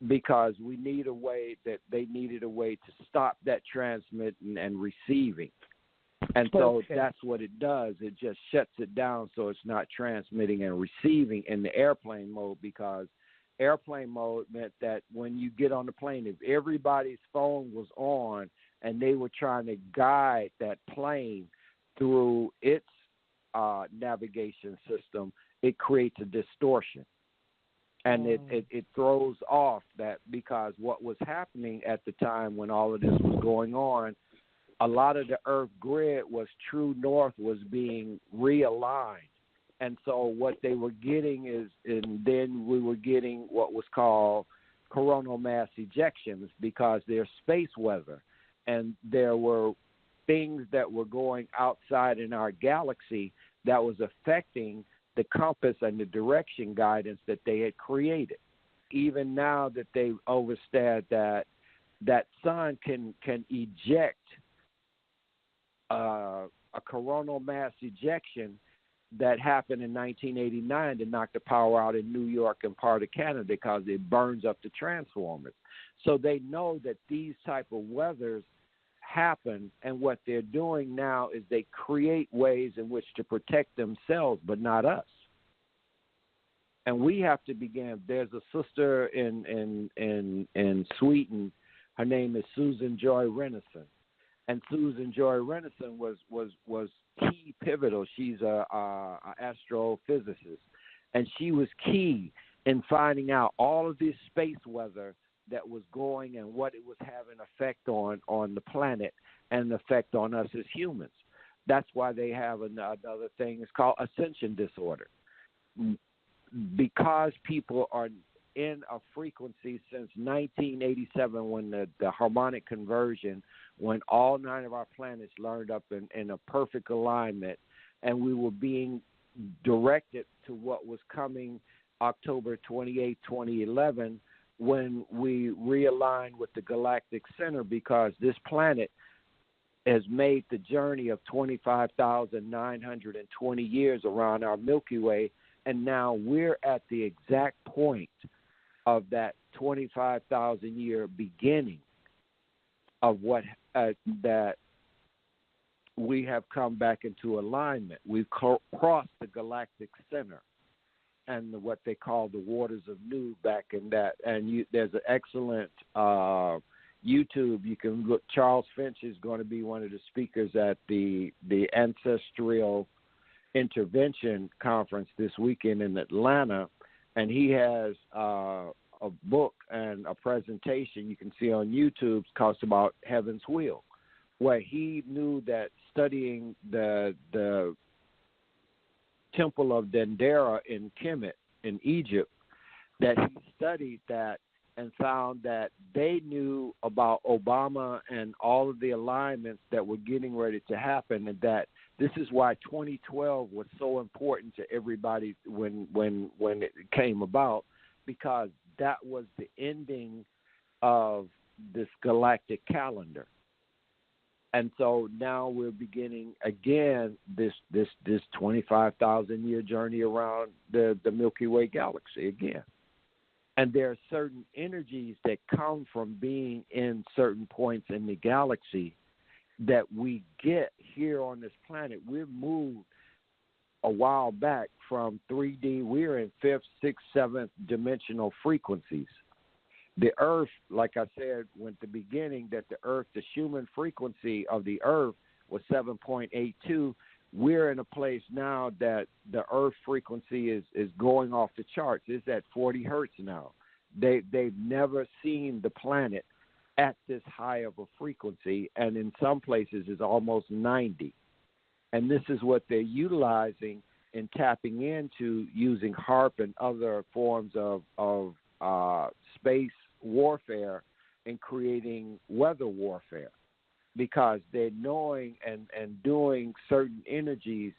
because we need a way that they needed a way to stop that transmitting and receiving. And so that's what it does. It just shuts it down so it's not transmitting and receiving in the airplane mode, because airplane mode meant that when you get on the plane, if everybody's phone was on and they were trying to guide that plane through its navigation system, it creates a distortion. And it throws off that, because what was happening at the time when all of this was going on, a lot of the Earth grid was true north was being realigned. And so what they were getting and then we were getting what was called coronal mass ejections, because there's space weather. And there were things that were going outside in our galaxy that was affecting the compass and the direction guidance that they had created. Even now that they understand that sun can eject a coronal mass ejection that happened in 1989 to knock the power out in New York and part of Canada, because it burns up the transformers. So they know that these type of weathers happen, and what they're doing now is they create ways in which to protect themselves, but not us. And we have to begin. There's a sister in Sweden. Her name is Susan Joy Renison. And Susan Joy Renison was key pivotal. She's a astrophysicist, and she was key in finding out all of this space weather that was going and what it was having effect on the planet and effect on us as humans. That's why they have another thing. It's called ascension disorder, because people are in a frequency since 1987, when the harmonic conversion, when all 9 of our planets lined up in a perfect alignment, and we were being directed to what was coming October 28, 2011, when we realigned with the galactic center, because this planet has made the journey of 25,920 years around our Milky Way, and now we're at the exact point of that 25,000-year beginning of what that we have come back into alignment. We've crossed the galactic center and what they call the waters of Nu back in that. And there's an excellent YouTube. You can look. Charles Finch is going to be one of the speakers at the Ancestral Intervention Conference this weekend in Atlanta, and he has a book and a presentation you can see on YouTube. Talks about Heaven's Wheel, where he knew that studying the Temple of Dendera in Kemet in Egypt, that he studied that and found that they knew about Obama and all of the alignments that were getting ready to happen, and that This is why 2012 was so important to everybody when it came about, because that was the ending of this galactic calendar. And so now we're beginning again this 25,000 year journey around the Milky Way galaxy again. And there are certain energies that come from being in certain points in the galaxy that we get here on this planet. We're moved a while back from 3D. We're in 5th, 6th, 7th dimensional frequencies. The Earth, like I said at the beginning, that the Earth, the human frequency of the Earth was 7.82. We're in a place now that the Earth frequency is going off the charts. It's at 40 hertz now. They've never seen the planet at this high of a frequency, and in some places it's almost 90. And this is what they're utilizing in tapping into, using HARP and other forms of space warfare and creating weather warfare, because they're knowing and doing certain energies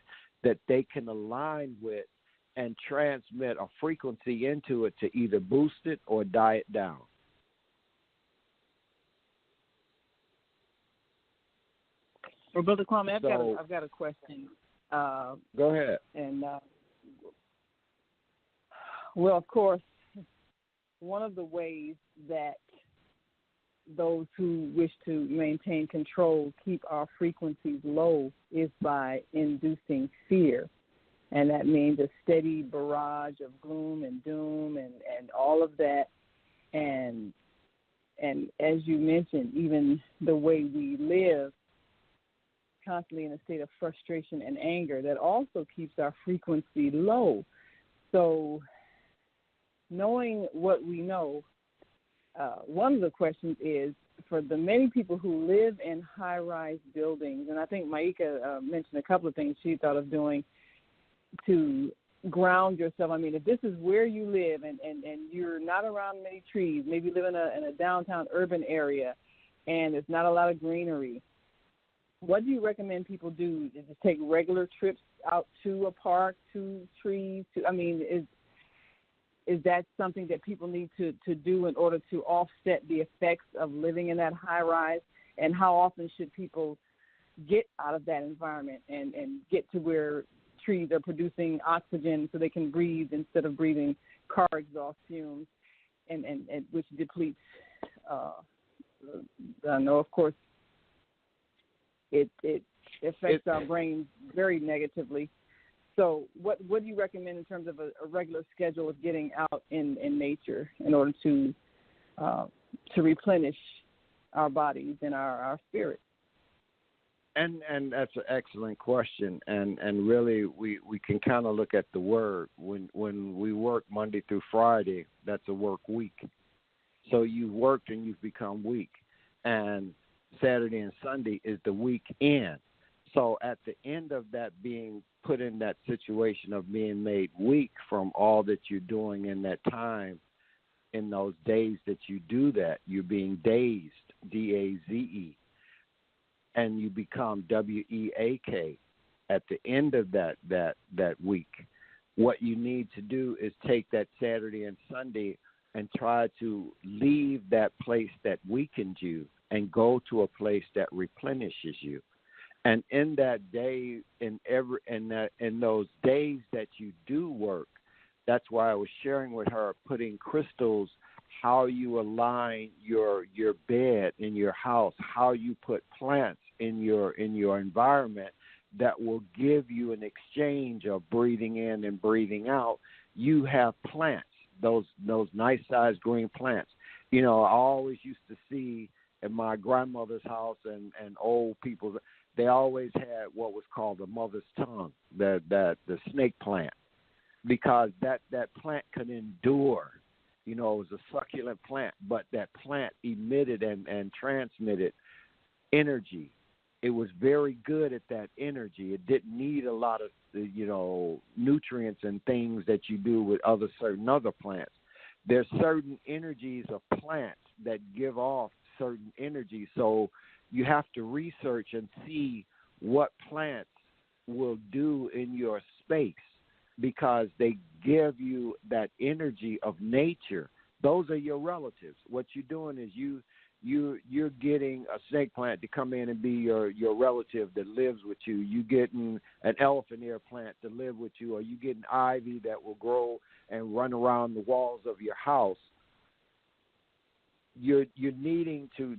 that they can align with and transmit a frequency into it to either boost it or die it down. Well, Brother Kwame, I've got a question. Go ahead. And well, of course, one of the ways that those who wish to maintain control keep our frequencies low is by inducing fear. And that means a steady barrage of gloom and doom and all of that. And as you mentioned, even the way we live, constantly in a state of frustration and anger, that also keeps our frequency low. So knowing what we know, one of the questions is, for the many people who live in high-rise buildings, and I think Maika mentioned a couple of things she thought of doing to ground yourself. I mean, if this is where you live and you're not around many trees, maybe you live in a downtown urban area and there's not a lot of greenery, what do you recommend people do? Is it take regular trips out to a park, to trees? Is that something that people need to do in order to offset the effects of living in that high rise? And how often should people get out of that environment and get to where trees are producing oxygen so they can breathe instead of breathing car exhaust fumes, and which depletes, I know, of course, it affects our brain very negatively. So what do you recommend in terms of a regular schedule of getting out in nature in order to replenish our bodies and our spirits? And that's an excellent question. And really we can kind of look at the word. When we work Monday through Friday, that's a work week. So you've worked and you've become weak. And Saturday and Sunday is the weekend. So at the end of that, being put in that situation of being made weak from all that you're doing in that time, in those days that you do that, you're being dazed, D-A-Z-E, and you become W-E-A-K at the end of that week. What you need to do is take that Saturday and Sunday and try to leave that place that weakened you and go to a place that replenishes you. And in that day, in those days that you do work, that's why I was sharing with her, putting crystals, how you align your bed in your house, how you put plants in your environment that will give you an exchange of breathing in and breathing out. You have plants, those nice sized green plants. You know, I always used to see in my grandmother's house and old people, they always had what was called the mother's tongue, the snake plant, because that plant could endure. You know, it was a succulent plant, but that plant emitted and transmitted energy. It was very good at that energy. It didn't need a lot of, nutrients and things that you do with certain other plants. There's certain energies of plants that give off certain energy. So you have to research and see what plants will do in your space, because they give you that energy of nature. Those are your relatives. What you're doing is you're getting a snake plant to come in and be your relative that lives with you. You getting an elephant ear plant to live with you, or you getting ivy that will grow and run around the walls of your house. You're needing to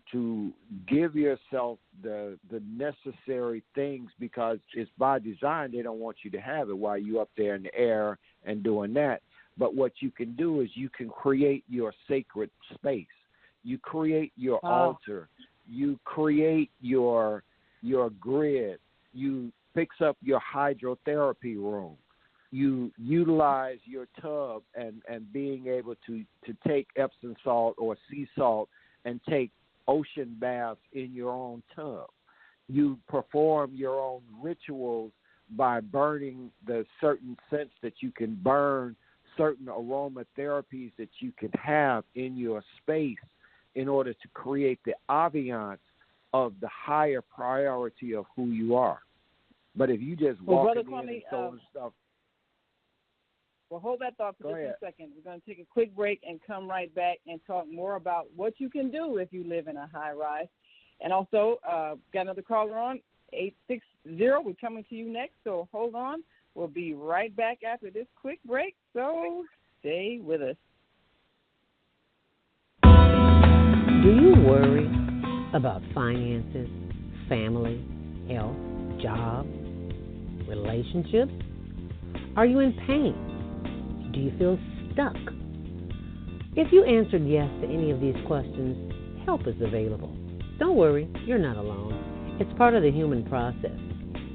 give yourself the necessary things, because it's by design. They don't want you to have it while you're up there in the air and doing that. But what you can do is you can create your sacred space. You create your altar. You create your grid. You fix up your hydrotherapy room. You utilize your tub and being able to take Epsom salt or sea salt and take ocean baths in your own tub. You perform your own rituals by burning the certain scents that you can burn, certain aromatherapies that you can have in your space in order to create the ambiance of the higher priority of who you are. But if you just walk in Kwame, and throwing stuff. Well, hold that thought for just a second. We're going to take a quick break and come right back and talk more about what you can do if you live in a high rise. And also, got another caller on, 860. We're coming to you next, so hold on. We'll be right back after this quick break, so stay with us. Do you worry about finances, family, health, job, relationships? Are you in pain? Do you feel stuck? If you answered yes to any of these questions, help is available. Don't worry, you're not alone. It's part of the human process.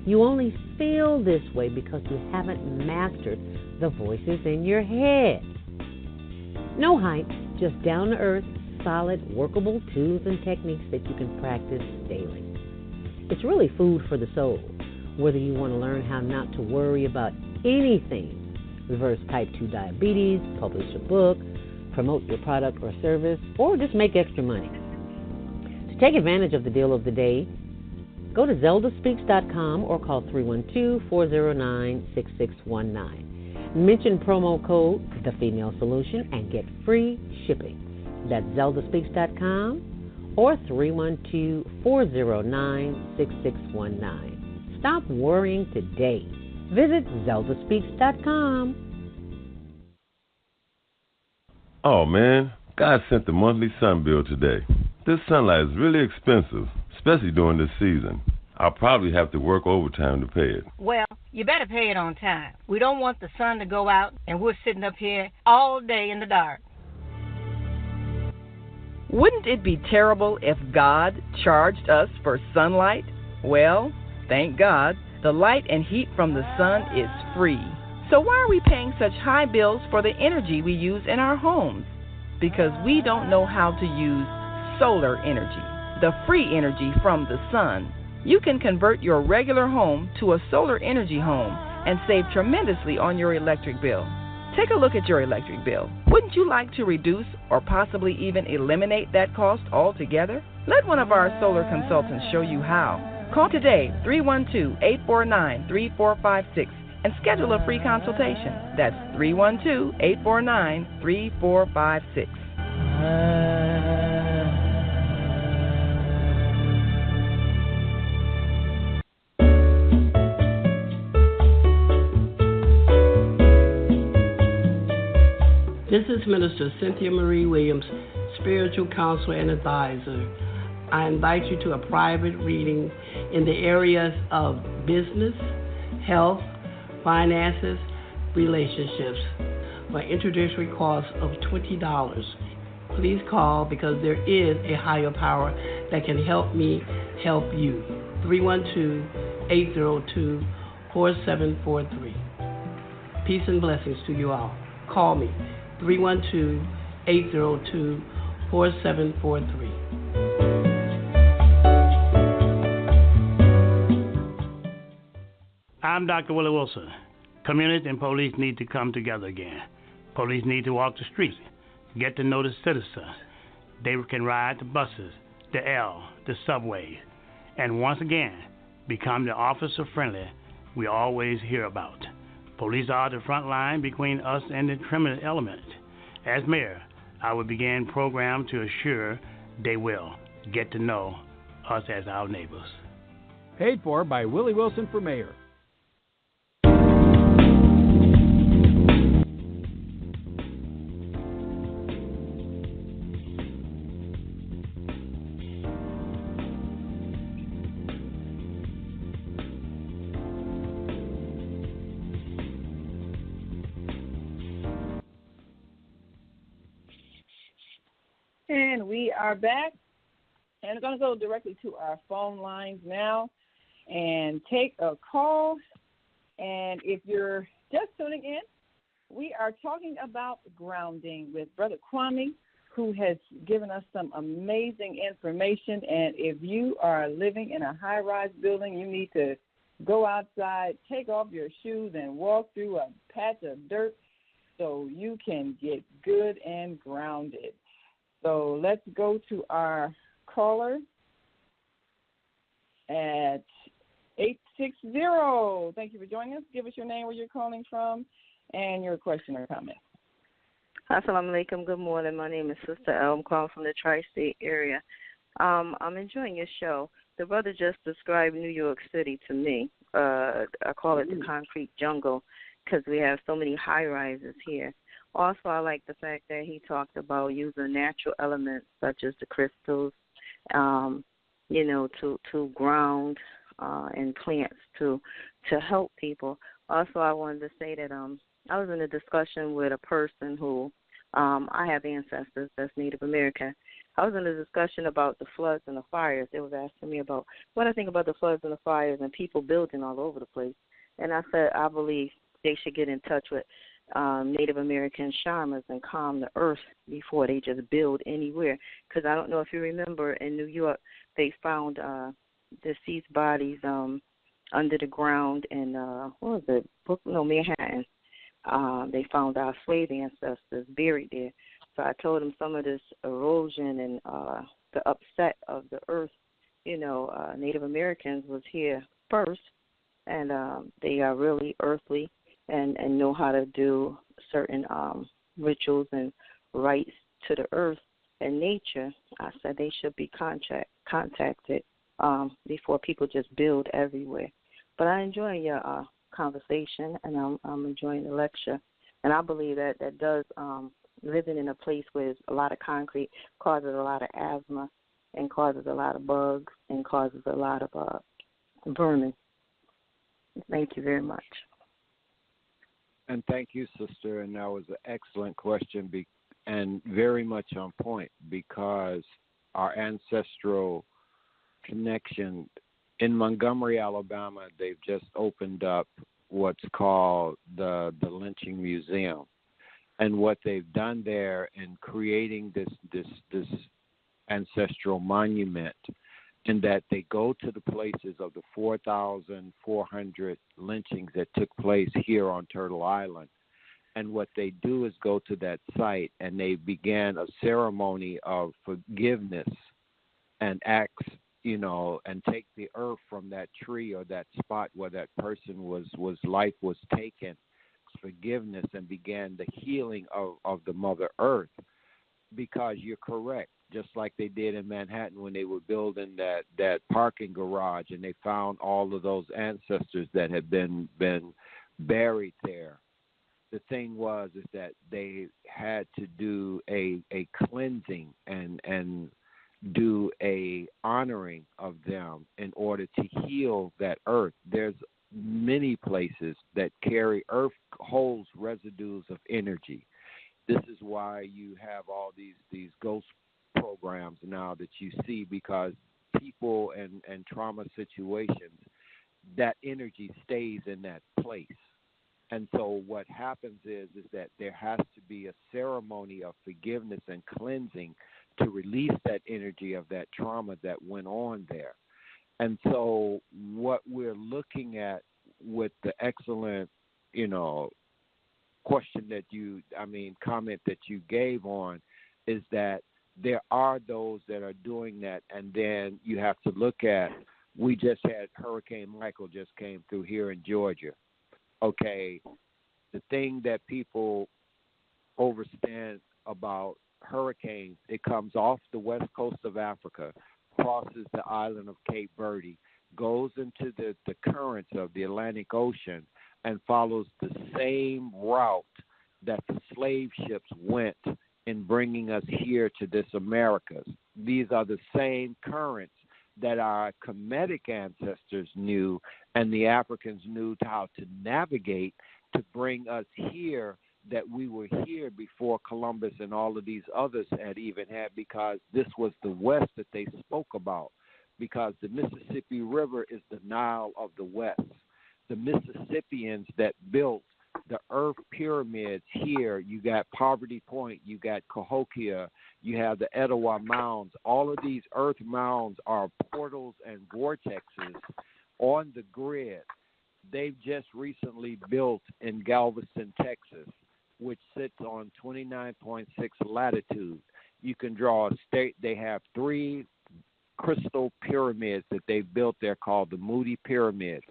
You only feel this way because you haven't mastered the voices in your head. No hype, just down-to-earth, solid, workable tools and techniques that you can practice daily. It's really food for the soul, whether you want to learn how not to worry about anything, reverse type 2 diabetes, publish a book, promote your product or service, or just make extra money. To take advantage of the deal of the day, go to zeldaspeaks.com or call 312-409-6619. Mention promo code The Female Solution and get free shipping. That's zeldaspeaks.com or 312-409-6619. Stop worrying today. Visit zeldaspeaks.com. Oh man, God sent the monthly sun bill today. This sunlight is really expensive, especially during this season. I'll probably have to work overtime to pay it. Well, you better pay it on time. We don't want the sun to go out and we're sitting up here all day in the dark. Wouldn't it be terrible if God charged us for sunlight? Well, thank God, the light and heat from the sun is free. So why are we paying such high bills for the energy we use in our homes? Because we don't know how to use solar energy, the free energy from the sun. You can convert your regular home to a solar energy home and save tremendously on your electric bill. Take a look at your electric bill. Wouldn't you like to reduce or possibly even eliminate that cost altogether? Let one of our solar consultants show you how. Call today, 312-849-3456, and schedule a free consultation. That's 312-849-3456. This is Minister Cynthia Marie Williams, spiritual counselor and advisor. I invite you to a private reading in the areas of business, health, finances, relationships for an introductory cost of $20. Please call because there is a higher power that can help me help you. 312-802-4743. Peace and blessings to you all. Call me. 312-802-4743. I'm Dr. Willie Wilson. Community and police need to come together again. Police need to walk the streets, get to know the citizens. They can ride the buses, the L, the subways, and once again become the officer-friendly we always hear about. Police are the front line between us and the criminal element. As mayor, I will begin program to assure they will get to know us as our neighbors. Paid for by Willie Wilson for mayor. And we are back, and we're going to go directly to our phone lines now and take a call. And if you're just tuning in, we are talking about grounding with Brother Kwame, who has given us some amazing information. And if you are living in a high-rise building, you need to go outside, take off your shoes, and walk through a patch of dirt so you can get good and grounded. So let's go to our caller at 860. Thank you for joining us. Give us your name, where you're calling from, and your question or comment. Assalamu alaikum. Good morning. My name is Sister El. I'm calling from the tri-state area. I'm enjoying your show. The brother just described New York City to me. I call it the concrete jungle because we have so many high-rises here. Also, I like the fact that he talked about using natural elements such as the crystals, to ground and plants to help people. Also, I wanted to say that I was in a discussion with a person who I have ancestors that's Native American. I was in a discussion about the floods and the fires. They was asking me about what I think about the floods and the fires and people building all over the place. And I said I believe they should get in touch with Native American shamans and calm the earth before they just build anywhere. Because I don't know if you remember in New York, they found deceased bodies under the ground in, Manhattan. They found our slave ancestors buried there. So I told them some of this erosion and the upset of the earth, Native Americans was here first, and they are really earthly and know how to do certain rituals and rites to the earth and nature. I said they should be contacted before people just build everywhere. But I enjoy your conversation, and I'm enjoying the lecture. And I believe that does living in a place with a lot of concrete causes a lot of asthma and causes a lot of bugs and causes a lot of vermin. Thank you very much. And thank you, sister. And that was an excellent question and very much on point, because our ancestral connection in Montgomery, Alabama, they've just opened up what's called the Lynching Museum. And what they've done there in creating this ancestral monument, in that they go to the places of the 4,400 lynchings that took place here on Turtle Island. And what they do is go to that site and they began a ceremony of forgiveness and acts, and take the earth from that tree or that spot where that person was life was taken, forgiveness, and began the healing of the Mother Earth. Because you're correct, just like they did in Manhattan when they were building that parking garage, and they found all of those ancestors that had been buried there. The thing is that they had to do a cleansing and do a honoring of them in order to heal that earth. There's many places that carry earth holds residues of energy. This is why you have all these ghost programs now that you see, because people and trauma situations, that energy stays in that place. And so what happens is that there has to be a ceremony of forgiveness and cleansing to release that energy of that trauma that went on there. And so what we're looking at with the excellent, comment that you gave on, is that there are those that are doing that, and then you have to look at We just had Hurricane Michael just came through here in Georgia. Okay, the thing that people overstand about hurricanes, it comes off the west coast of Africa, crosses the island of Cape Verde, goes into the currents of the Atlantic Ocean, and follows the same route that the slave ships went in bringing us here to this Americas. These are the same currents that our Kemetic ancestors knew and the Africans knew how to navigate to bring us here, that we were here before Columbus and all of these others had even had, because this was the West that they spoke about, because the Mississippi River is the Nile of the West. The Mississippians that built the earth pyramids here, you got Poverty Point, you got Cahokia, you have the Etowah Mounds. All of these earth mounds are portals and vortexes on the grid. They've just recently built in Galveston, Texas, which sits on 29.6 latitude. You can draw a state. They have 3 crystal pyramids that they've built there called the Moody Pyramids.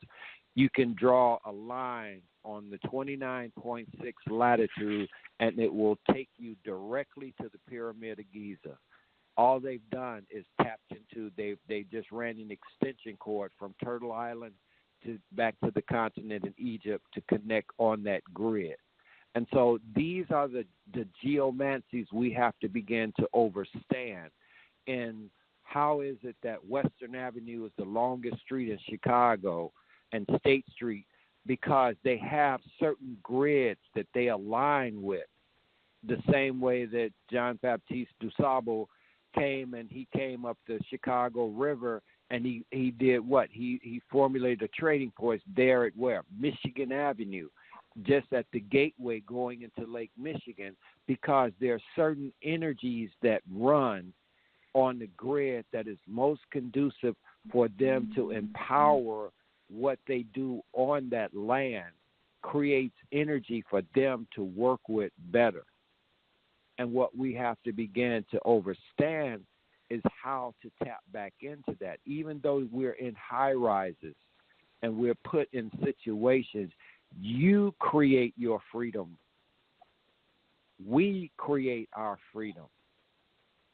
You can draw a line on the 29.6 latitude, and it will take you directly to the Pyramid of Giza. All they've done is tapped into, they just ran an extension cord from Turtle Island to back to the continent in Egypt to connect on that grid. And so these are the geomancies we have to begin to overstand. And how is it that Western Avenue is the longest street in Chicago and State Street? Because they have certain grids that they align with, the same way that John Baptiste DuSable came and he came up the Chicago River and he did what? He formulated a trading post there at where? Michigan Avenue, just at the gateway going into Lake Michigan, because there are certain energies that run on the grid that is most conducive for them to empower what they do on that land, creates energy for them to work with better. And what we have to begin to understand is how to tap back into that. Even though we're in high rises and we're put in situations, you create your freedom. We create our freedom.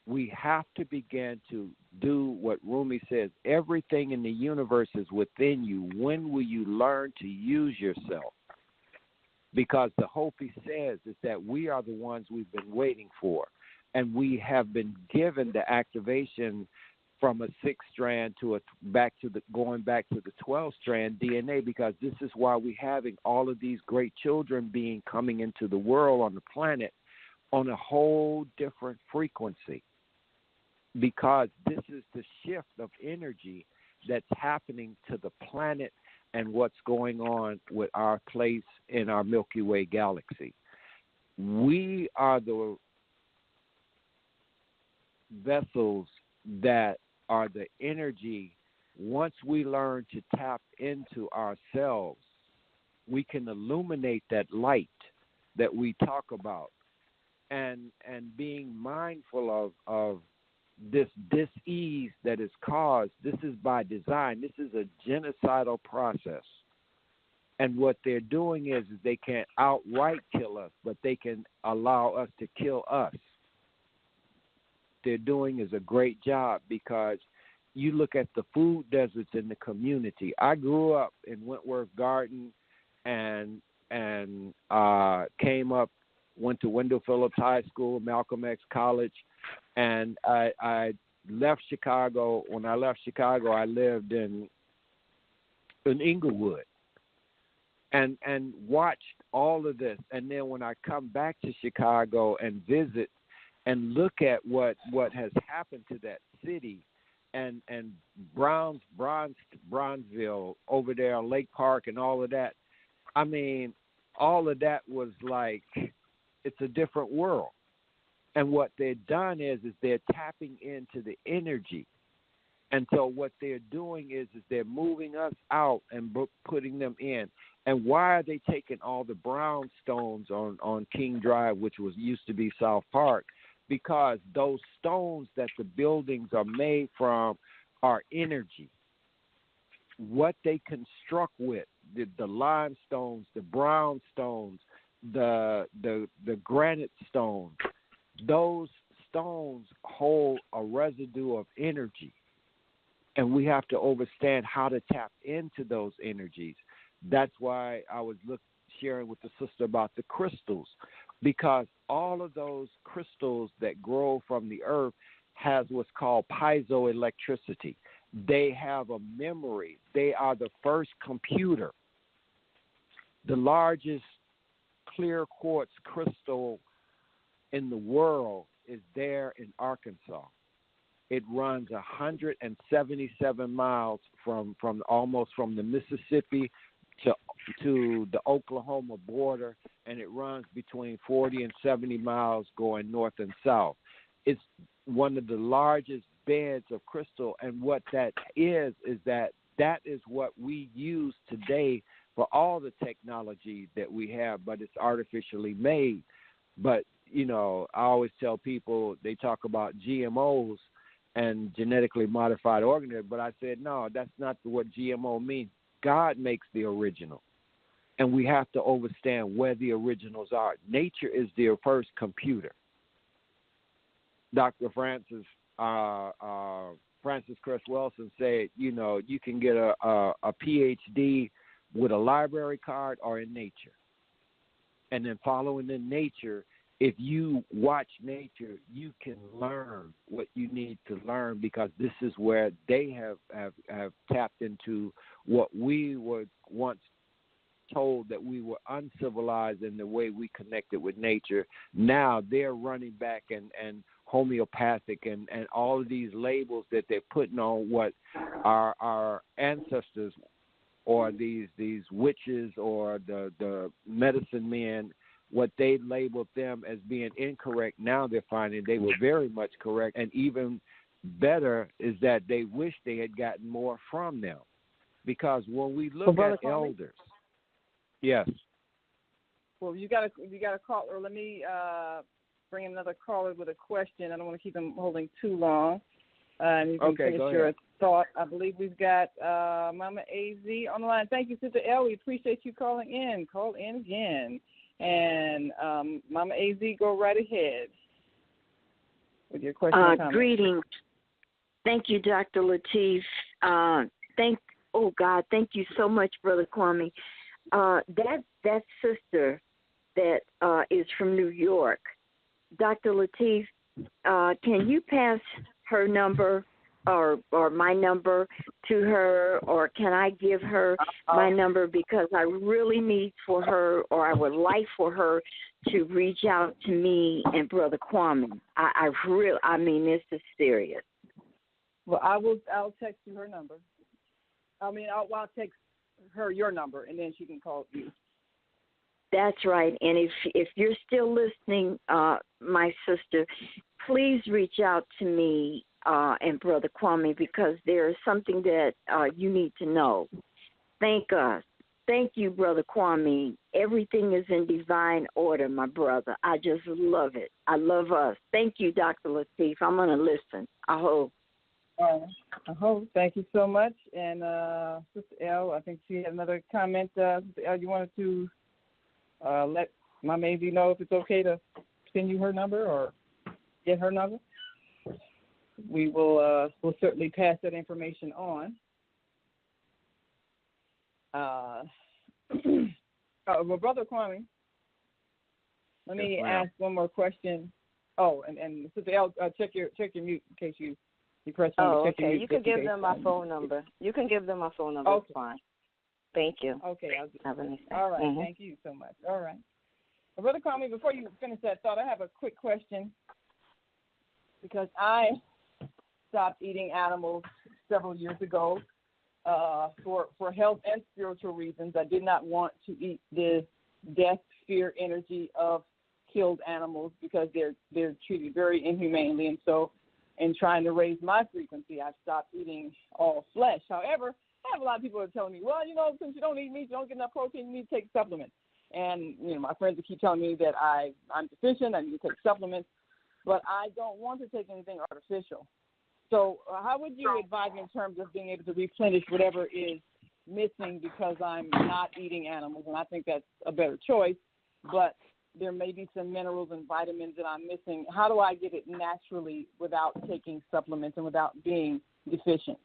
We have to begin to do what Rumi says. Everything in the universe is within you. When will you learn to use yourself? Because the hope he says is that we are the ones we've been waiting for. And we have been given the activation from a 6 strand to going back to the 12 strand DNA, because this is why we're having all of these great children being coming into the world on the planet on a whole different frequency. Because this is the shift of energy that's happening to the planet and what's going on with our place in our Milky Way galaxy. We are the vessels that are the energy. Once we learn to tap into ourselves, we can illuminate that light that we talk about, and being mindful of this dis-ease that is caused. This is by design. This is a genocidal process. And what they're doing is they can't outright kill us, but they can allow us to kill us. They're doing is a great job, because you look at the food deserts in the community. I grew up in Wentworth Garden and came up, went to Wendell Phillips High School, Malcolm X College, and I left Chicago. When I left Chicago, I lived in Inglewood and watched all of this. And then when I come back to Chicago and visit and look at what has happened to that city, and Bronzeville over there on Lake Park and all of that, I mean, all of that was like, it's a different world. And what they've done is they're tapping into the energy. And so what they're doing is they're moving us out and putting them in. And why are they taking all the brownstones on King Drive, which used to be South Park? Because those stones that the buildings are made from are energy. what they construct with, the limestones, the brownstones, the granite stones, those stones hold a residue of energy. And we have to understand how to tap into those energies. That's why I was sharing with the sister about the crystals, because all of those crystals that grow from the earth has what's called piezoelectricity. They have a memory. They are the first computer. The largest clear quartz crystal in the world is there in Arkansas. It runs 177 miles from almost from the Mississippi to the Oklahoma border, and it runs between 40 and 70 miles going north and south. It's one of the largest beds of crystal, and what that is that is what we use today for all the technology that we have, but it's artificially made. But, you know, I always tell people, they talk about GMOs and genetically modified organisms, but I said, no, that's not what GMO means. God makes the original, and we have to understand where the originals are. Nature is the first computer. Dr. Francis Cress Wilson said, you know, you can get a PhD with a library card or in nature. And then following in nature, if you watch nature, you can learn what you need to learn, because this is where they have tapped into what we were once told that we were uncivilized in the way we connected with nature. Now they're running back and homeopathic and all of these labels that they're putting on what our ancestors or these witches or the medicine men, what they labeled them as being incorrect. Now they're finding they were very much correct, and even better is that they wish they had gotten more from them. Because when we look at elders, yes. Well, you got a caller. Let me bring another caller with a question. I don't want to keep them holding too long. And you can finish your thought. I believe we've got Mama AZ on the line. Thank you, Sister L. We appreciate you calling in. Call in again. And Mama AZ, go right ahead with your question or comment. Greetings. Thank you, Dr. Lateef. Thank you so much, Brother Kwame. That sister that is from New York, Dr. Lateef, can you pass her number or my number to her, or can I give her my number, because I really need for her, or I would like for her to reach out to me and Brother Kwame. I mean, this is serious. Well, I'll text you her number. I'll text her your number, and then she can call you. That's right. And if you're still listening, my sister, please reach out to me and Brother Kwame, because there is something that you need to know. Thank us. Thank you, Brother Kwame. Everything is in divine order, my brother. I just love it. I love us. Thank you, Dr. Lateef. I'm going to listen. I hope. Thank you so much. And Sister L, I think she had another comment. Sister L, you wanted to let my Maisie know if it's okay to send you her number or get her number? We will we'll certainly pass that information on. Well, Brother Kwame, let me ask one more question. Oh, and Sister L, check your mute in case you press one. Oh, okay. You can give them my phone number. You can give them my phone number. Okay. It's fine. Thank you. Okay. Have a nice day. All right. Mm-hmm. Thank you so much. All right. Well, Brother Kwame, before you finish that thought, I have a quick question, because I stopped eating animals several years ago for health and spiritual reasons. I did not want to eat the death, fear energy of killed animals, because they're treated very inhumanely. And so in trying to raise my frequency, I've stopped eating all flesh. However, I have a lot of people who are telling me, well, since you don't eat meat, you don't get enough protein, you need to take supplements. And, my friends will keep telling me that I'm deficient, I need to take supplements, but I don't want to take anything artificial. So how would you advise me in terms of being able to replenish whatever is missing because I'm not eating animals, and I think that's a better choice, but there may be some minerals and vitamins that I'm missing. How do I get it naturally without taking supplements and without being deficient?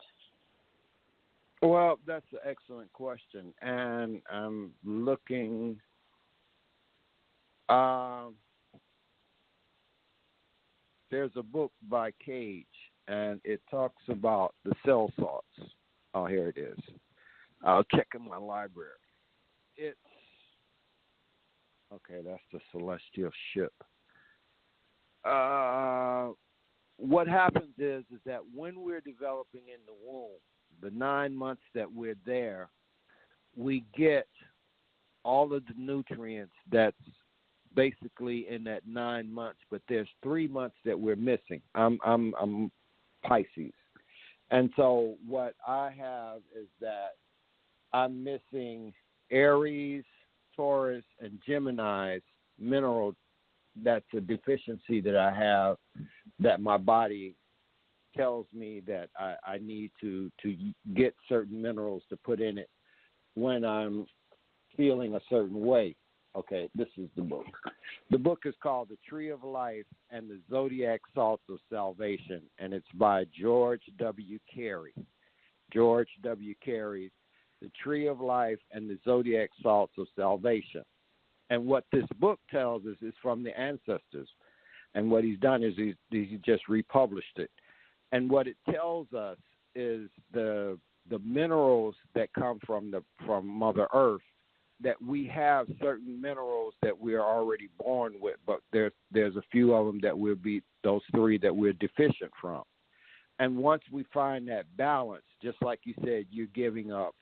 Well, that's an excellent question, and I'm looking. There's a book by Cage, and it talks about the cell salts. Oh, here it is. I'll check in my library. It's okay. That's the celestial ship. What happens is that when we're developing in the womb, the 9 months that we're there, we get all of the nutrients that's basically in that 9 months, but there's 3 months that we're missing. I'm Pisces. And so what I have is that I'm missing Aries, Taurus, and Gemini's mineral. That's a deficiency that I have that my body tells me that I need to get certain minerals to put in it when I'm feeling a certain way. Okay, this is the book. The book is called The Tree of Life and the Zodiac Salts of Salvation, and it's by George W. Carey. George W. Carey, The Tree of Life and the Zodiac Salts of Salvation. And what this book tells us is from the ancestors. And what he's done is he's just republished it. And what it tells us is the minerals that come from Mother Earth, that we have certain minerals that we are already born with, but there's a few of them that we'll be, those three that we're deficient from. And once we find that balance, just like you said, you're giving up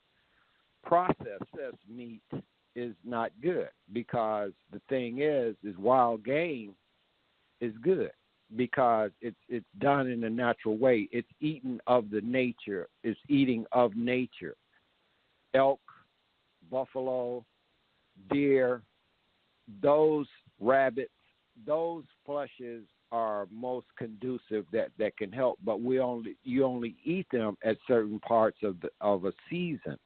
processed meat is not good, because the thing is wild game is good because it's done in a natural way. It's eating of the nature. It's eating of nature. Elk, buffalo, deer, those rabbits, those fleshes are most conducive that can help, but you only eat them at certain parts of a season.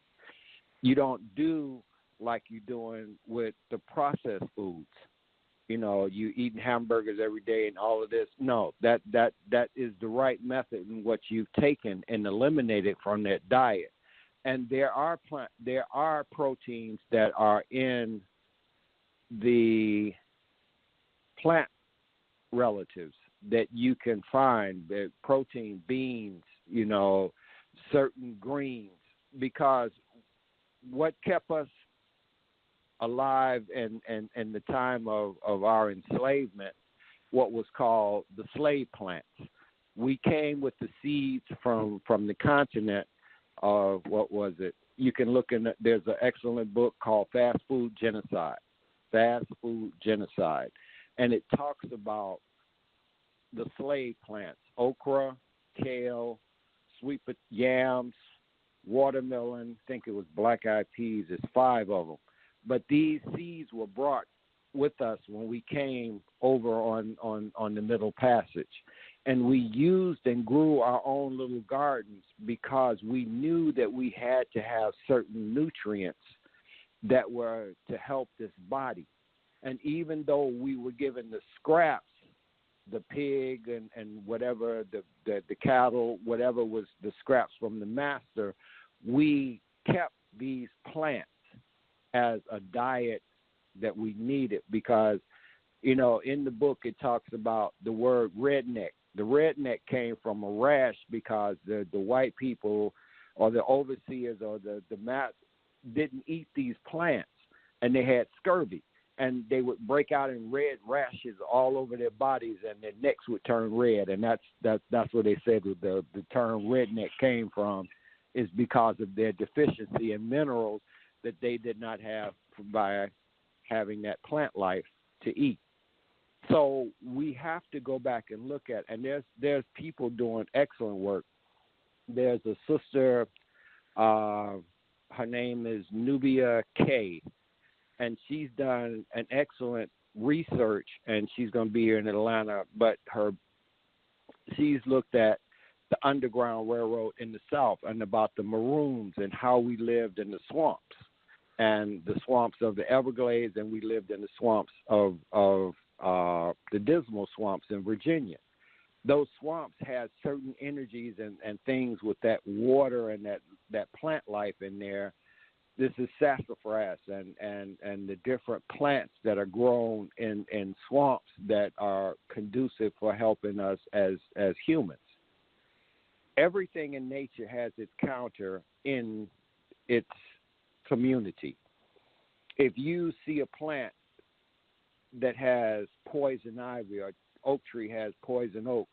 You don't do like you're doing with the processed foods. You know, you eating hamburgers every day and all of this. No, that is the right method in what you've taken and eliminated from that diet. And there are proteins that are in the plant relatives that you can find, the protein, beans, you know, certain greens, because what kept us alive in the time of our enslavement, what was called the slave plants. We came with the seeds from the continent of, what was it? You can look in, there's an excellent book called Fast Food Genocide. Fast Food Genocide. And it talks about the slave plants, okra, kale, sweet yams, watermelon, I think it was black-eyed peas. There's 5 of them. But these seeds were brought with us when we came over on the Middle Passage. And we used and grew our own little gardens because we knew that we had to have certain nutrients that were to help this body. And even though we were given the scraps, the pig and whatever, the cattle, whatever was the scraps from the master, we kept these plants as a diet that we needed, because, you know, in the book it talks about the word redneck. The redneck came from a rash because the white people or the overseers or the mats didn't eat these plants, and they had scurvy, and they would break out in red rashes all over their bodies, and their necks would turn red. And that's what they said the term redneck came from, is because of their deficiency in minerals that they did not have by having that plant life to eat. So we have to go back and look at, and there's people doing excellent work. There's a sister, her name is Nubia K, and she's done an excellent research, and she's going to be here in Atlanta, but she's looked at the Underground Railroad in the South, and about the Maroons and how we lived in the swamps and the swamps of the Everglades, and we lived in the swamps of the Dismal Swamps in Virginia. Those swamps had certain energies and things with that water and that plant life in there. This is sassafras and the different plants that are grown in swamps that are conducive for helping us as humans. Everything in nature has its counter in its community. If you see a plant that has poison ivy or oak tree has poison oak,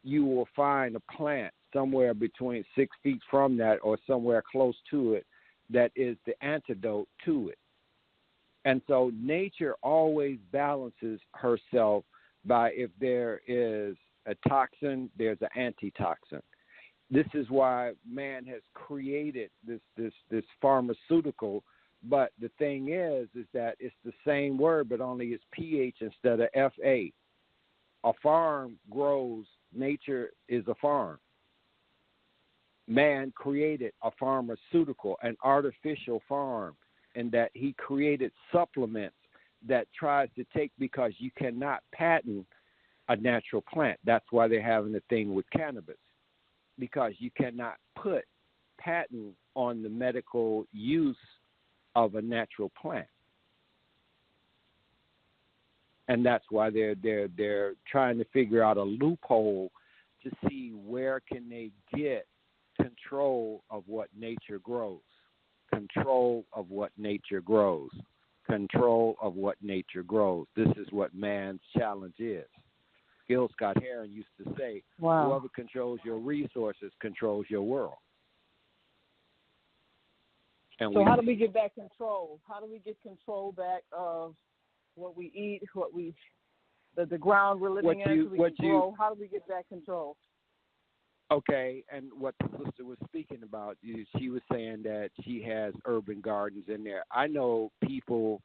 you will find a plant somewhere between 6 feet from that or somewhere close to it that is the antidote to it. And so nature always balances herself by, if there is a toxin, there's an antitoxin. This is why man has created this pharmaceutical. But the thing is that it's the same word, but only it's pH instead of FA. A farm grows, nature is a farm. Man created a pharmaceutical, an artificial farm, in that he created supplements that tries to take, because you cannot patent a natural plant. That's why they're having the thing with cannabis, because you cannot put patent on the medical use of a natural plant. And that's why they're trying to figure out a loophole to see where can they get control of what nature grows. Control of what nature grows. Control of what nature grows. This is what man's challenge is. Gil Scott-Heron used to say, whoever controls your resources controls your world. And so how do we get back control? How do we get control back of what we eat, the ground we're living in, so we can grow? How do we get back control? Okay, and what the sister was speaking about, she was saying that she has urban gardens in there. I know people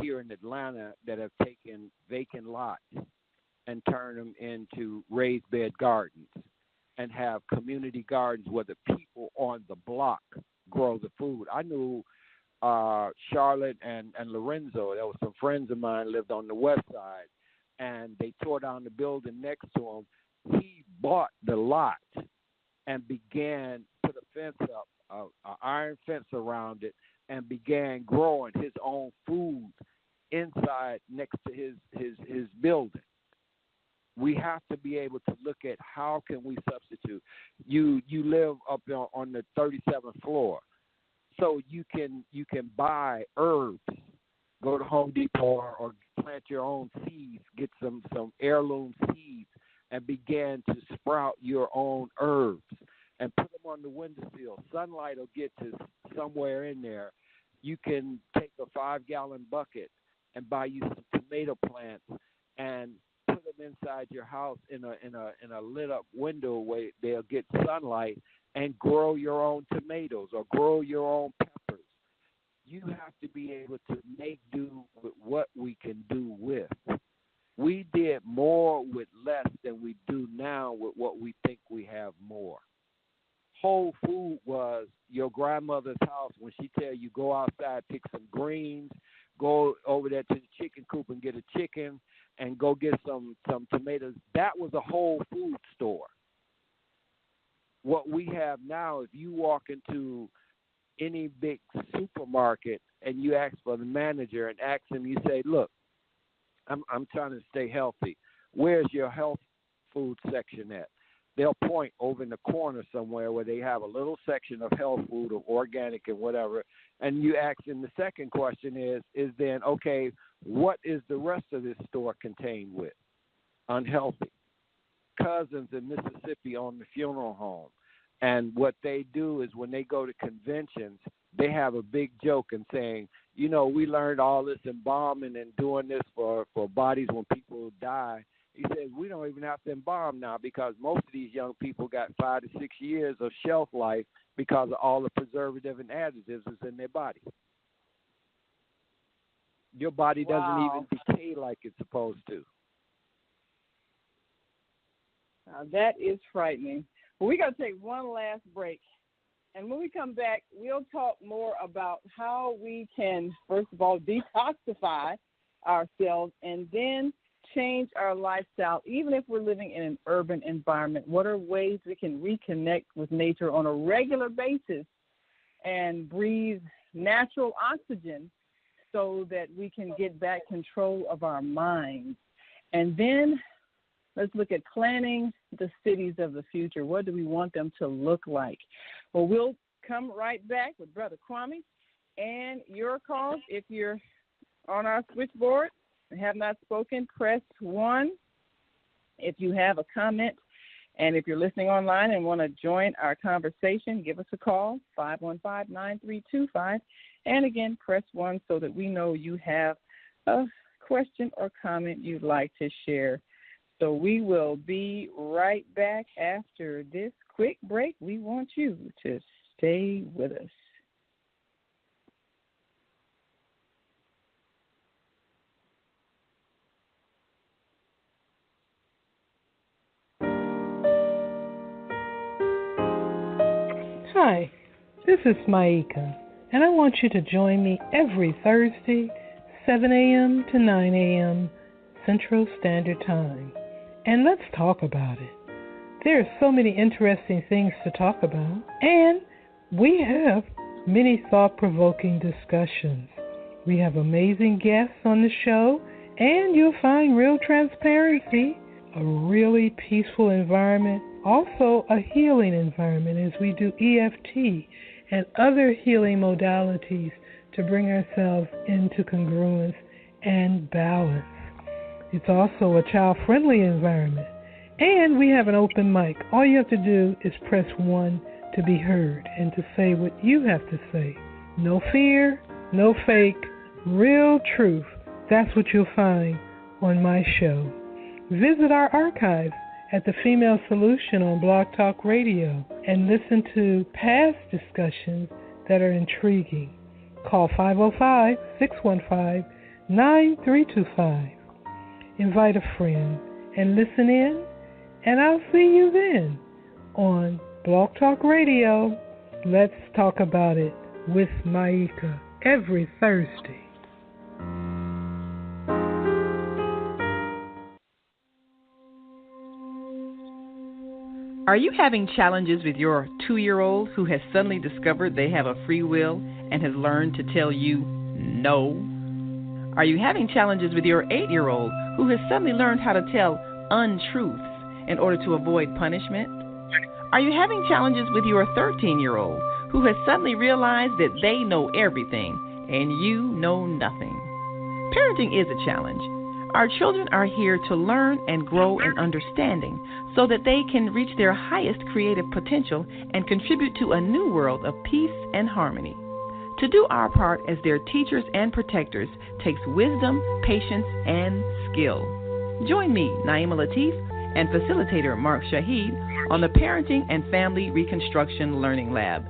here in Atlanta that have taken vacant lots and turned them into raised bed gardens and have community gardens where the people on the block grow the food. I knew Charlotte and Lorenzo. There were some friends of mine lived on the west side, and they tore down the building next to him. He bought the lot and began put a fence up, an iron fence around it, and began growing his own food inside next to his building. We have to be able to look at how can we substitute. You live up on the 37th floor, so you can buy herbs. Go to Home Depot or plant your own seeds. Get some heirloom seeds and begin to sprout your own herbs and put them on the windowsill. Sunlight will get to somewhere in there. You can take a 5-gallon bucket and buy you some tomato plants and put them inside your house in a lit up window where they'll get sunlight, and grow your own tomatoes or grow your own peppers. You have to be able to make do with what we can do with. We did more with less than we do now with what we think we have more. Whole food was your grandmother's house when she tell you go outside, pick some greens, go over there to the chicken coop and get a chicken, and go get some tomatoes. That was a whole food store. What we have now, if you walk into any big supermarket and you ask for the manager and ask him, you say, look, I'm trying to stay healthy. Where's your health food section at? They'll point over in the corner somewhere where they have a little section of health food or organic and whatever. And you ask them, the second question is then, okay, what is the rest of this store contained with? Unhealthy. Cousins in Mississippi own the funeral home. And what they do is when they go to conventions, they have a big joke and saying, you know, we learned all this embalming and doing this for bodies when people die. He says, we don't even have to embalm now because most of these young people got 5 to 6 years of shelf life because of all the preservative and additives that's in their body. Your body doesn't even decay like it's supposed to. Now, that is frightening. Well, we got to take one last break. And when we come back, we'll talk more about how we can, first of all, detoxify ourselves and then change our lifestyle, even if we're living in an urban environment. What are ways we can reconnect with nature on a regular basis and breathe natural oxygen so that we can get back control of our minds? And then let's look at planning the cities of the future. What do we want them to look like? Well, we'll come right back with Brother Kwame and your calls. If you're on our switchboard and have not spoken, press 1. If you have a comment, and if you're listening online and want to join our conversation, give us a call, 515-9325. And again, press 1 so that we know you have a question or comment you'd like to share. So we will be right back after this quick break. We want you to stay with us. Hi, this is Maika, and I want you to join me every Thursday, 7 a.m. to 9 a.m. Central Standard Time. And let's talk about it. There are so many interesting things to talk about, and we have many thought-provoking discussions. We have amazing guests on the show, and you'll find real transparency, a really peaceful environment, also a healing environment as we do EFT and other healing modalities to bring ourselves into congruence and balance. It's also a child-friendly environment. And we have an open mic. All you have to do is press 1 to be heard and to say what you have to say. No fear, no fake, real truth. That's what you'll find on my show. Visit our archives at The Female Solution on Blog Talk Radio and listen to past discussions that are intriguing. Call 505-615-9325. Invite a friend and listen in, and I'll see you then on Blog Talk Radio. Let's talk about it with Maika every Thursday. Are you having challenges with your 2-year-old who has suddenly discovered they have a free will and has learned to tell you no? Are you having challenges with your 8-year-old who has suddenly learned how to tell untruths in order to avoid punishment? Are you having challenges with your 13-year-old who has suddenly realized that they know everything and you know nothing? Parenting is a challenge. Our children are here to learn and grow in understanding so that they can reach their highest creative potential and contribute to a new world of peace and harmony. To do our part as their teachers and protectors takes wisdom, patience, and skill. Join me, Naima Latif, and facilitator Mark Shahid on the Parenting and Family Reconstruction Learning Lab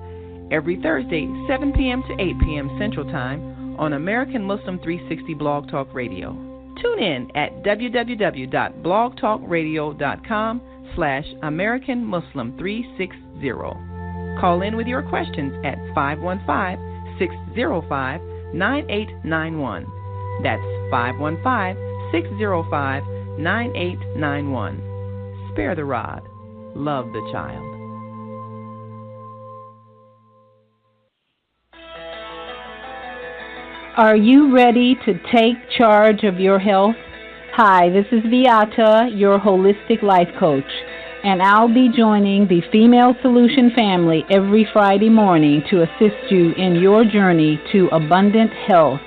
every Thursday, 7 p.m. to 8 p.m. Central Time on American Muslim 360 Blog Talk Radio. Tune in at www.blogtalkradio.com/American Muslim 360. Call in with your questions at 515-605-9891. That's 515-605-9891. Spare the rod. Love the child. Are you ready to take charge of your health? Hi, this is Viata, your holistic life coach, and I'll be joining the Female Solution family every Friday morning to assist you in your journey to abundant health.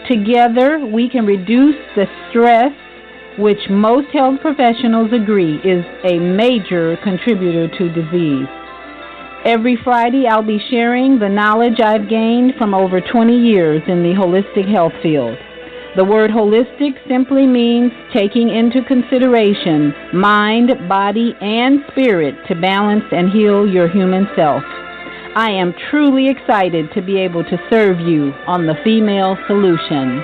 Together, we can reduce the stress, which most health professionals agree is a major contributor to disease. Every Friday, I'll be sharing the knowledge I've gained from over 20 years in the holistic health field. The word holistic simply means taking into consideration mind, body, and spirit to balance and heal your human self. I am truly excited to be able to serve you on the Female Solution.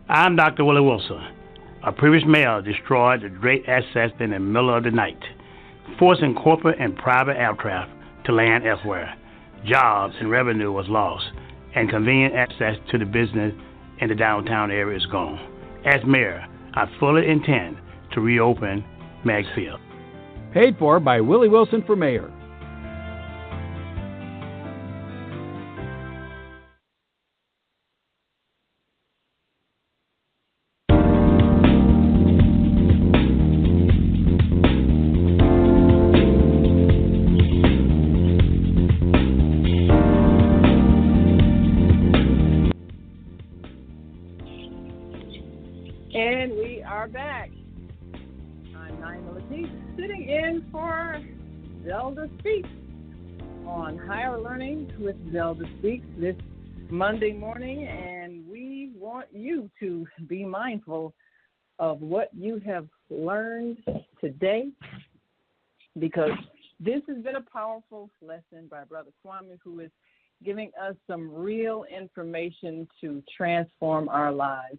I'm Dr. Willie Wilson. A previous mayor destroyed the great assets in the middle of the night, forcing corporate and private aircraft to land elsewhere. Jobs and revenue was lost, and convenient access to the business in the downtown area is gone. As mayor, I fully intend to reopen Meigs Field. Paid for by Willie Wilson for mayor. And we are back. I'm Naima Latif, sitting in for Zelda Speaks on Higher Learning with Zelda Speaks this Monday morning, and we want you to be mindful of what you have learned today, because this has been a powerful lesson by Brother Kwame, who is giving us some real information to transform our lives.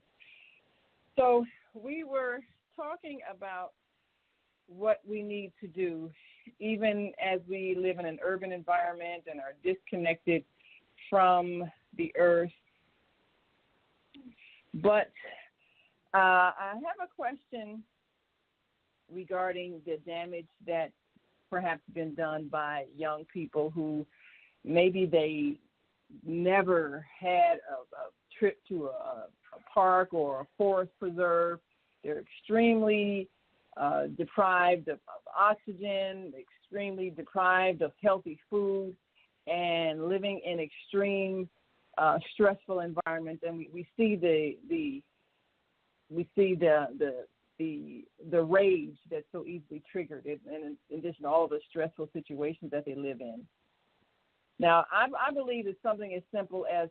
So we were talking about what we need to do, even as we live in an urban environment and are disconnected from the earth. But I have a question regarding the damage that perhaps been done by young people who maybe they never had a trip to a park or a forest preserve. They're extremely deprived of oxygen, extremely deprived of healthy food, and living in extreme stressful environments. And we see the rage that's so easily triggered, in addition to all the stressful situations that they live in. Now, I believe it's something as simple as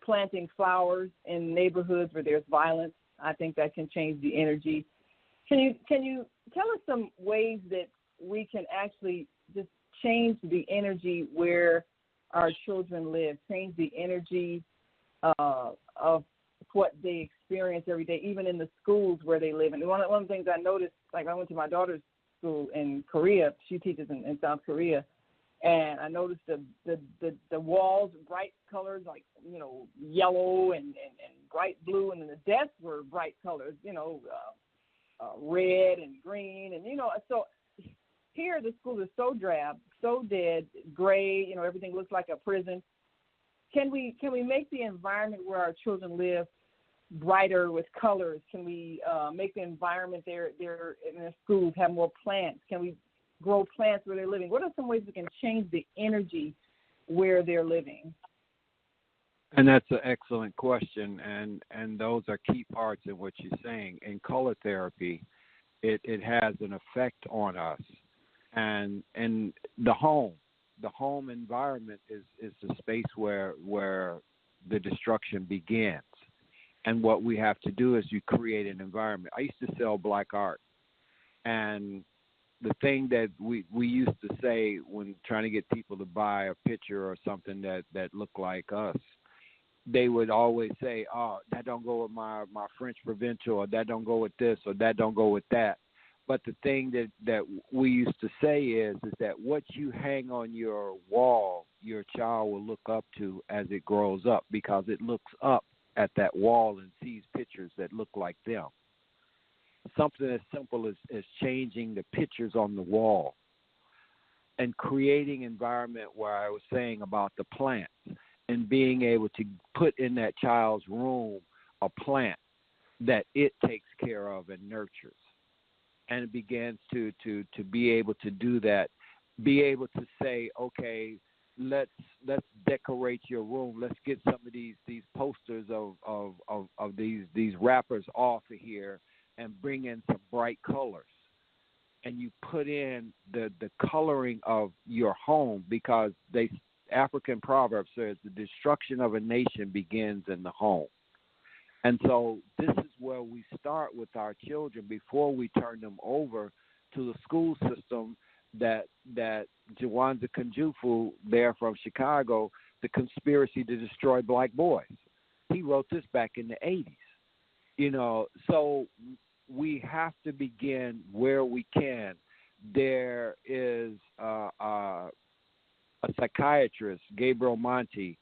planting flowers in neighborhoods where there's violence. I think that can change the energy. Can you tell us some ways that we can actually just change the energy where our children live, change the energy of what they experience every day, even in the schools where they live? And one of the things I noticed, like I went to my daughter's school in Korea. She teaches in South Korea. And I noticed the walls, bright colors like, yellow and bright blue, and then the desks were bright colors, red and green. And, so here the schools are so drab, so dead, gray, everything looks like a prison. Can we make the environment where our children live brighter with colors? Can we make the environment there in their schools have more plants? Can we grow plants where they're living? What are some ways we can change the energy where they're living? And that's an excellent question, and those are key parts in what you're saying. In color therapy, it has an effect on us. And the home environment is the space where the destruction begins. And what we have to do is you create an environment. I used to sell black art, and the thing that we used to say when trying to get people to buy a picture or something that looked like us, they would always say, "Oh, that don't go with my French provincial, or that don't go with this, or that don't go with that." But the thing that we used to say is that what you hang on your wall, your child will look up to as it grows up, because it looks up at that wall and sees pictures that look like them. Something as simple as changing the pictures on the wall and creating an environment where I was saying about the plants, and being able to put in that child's room a plant that it takes care of and nurtures. And it begins to be able to do that, be able to say, okay, let's decorate your room. Let's get some of these posters of these wrappers off of here and bring in some bright colors. And you put in the coloring of your home, because African proverb says the destruction of a nation begins in the home. And so this is where we start with our children before we turn them over to the school system that Jawanza Kunjufu there from Chicago, the conspiracy to destroy black boys. He wrote this back in the 80s. So we have to begin where we can. There is a psychiatrist, Gabriel Monti,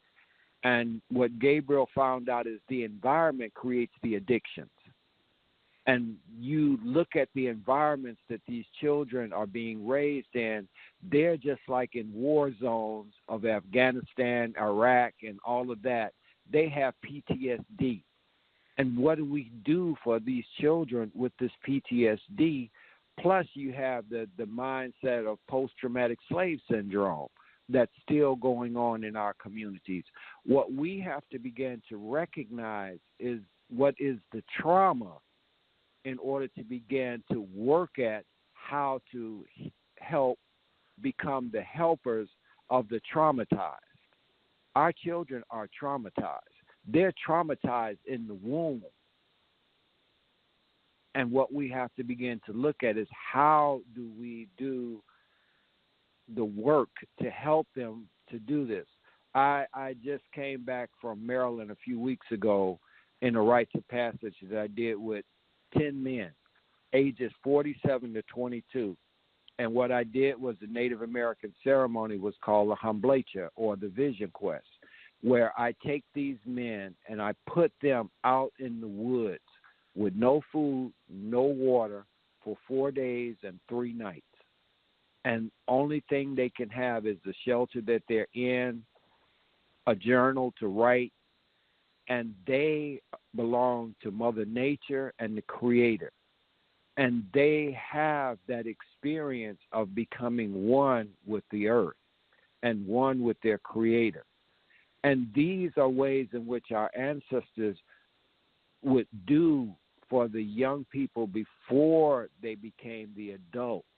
and what Gabriel found out is the environment creates the addictions. And you look at the environments that these children are being raised in, they're just like in war zones of Afghanistan, Iraq, and all of that. They have PTSD. And what do we do for these children with this PTSD? Plus, you have the mindset of post-traumatic slave syndrome that's still going on in our communities. What we have to begin to recognize is what is the trauma in order to begin to work at how to help become the helpers of the traumatized. Our children are traumatized. They're traumatized in the womb. And what we have to begin to look at is how do we do the work to help them to do this. I just came back from Maryland a few weeks ago in a rites of passage that I did with 10 men, ages 47 to 22. And what I did was the Native American ceremony was called the Hamblecha, or the Vision Quest, where I take these men and I put them out in the woods with no food, no water for 4 days and 3 nights. And only thing they can have is the shelter that they're in, a journal to write, and they belong to Mother Nature and the Creator. And they have that experience of becoming one with the earth and one with their Creator. And these are ways in which our ancestors would do for the young people before they became the adults.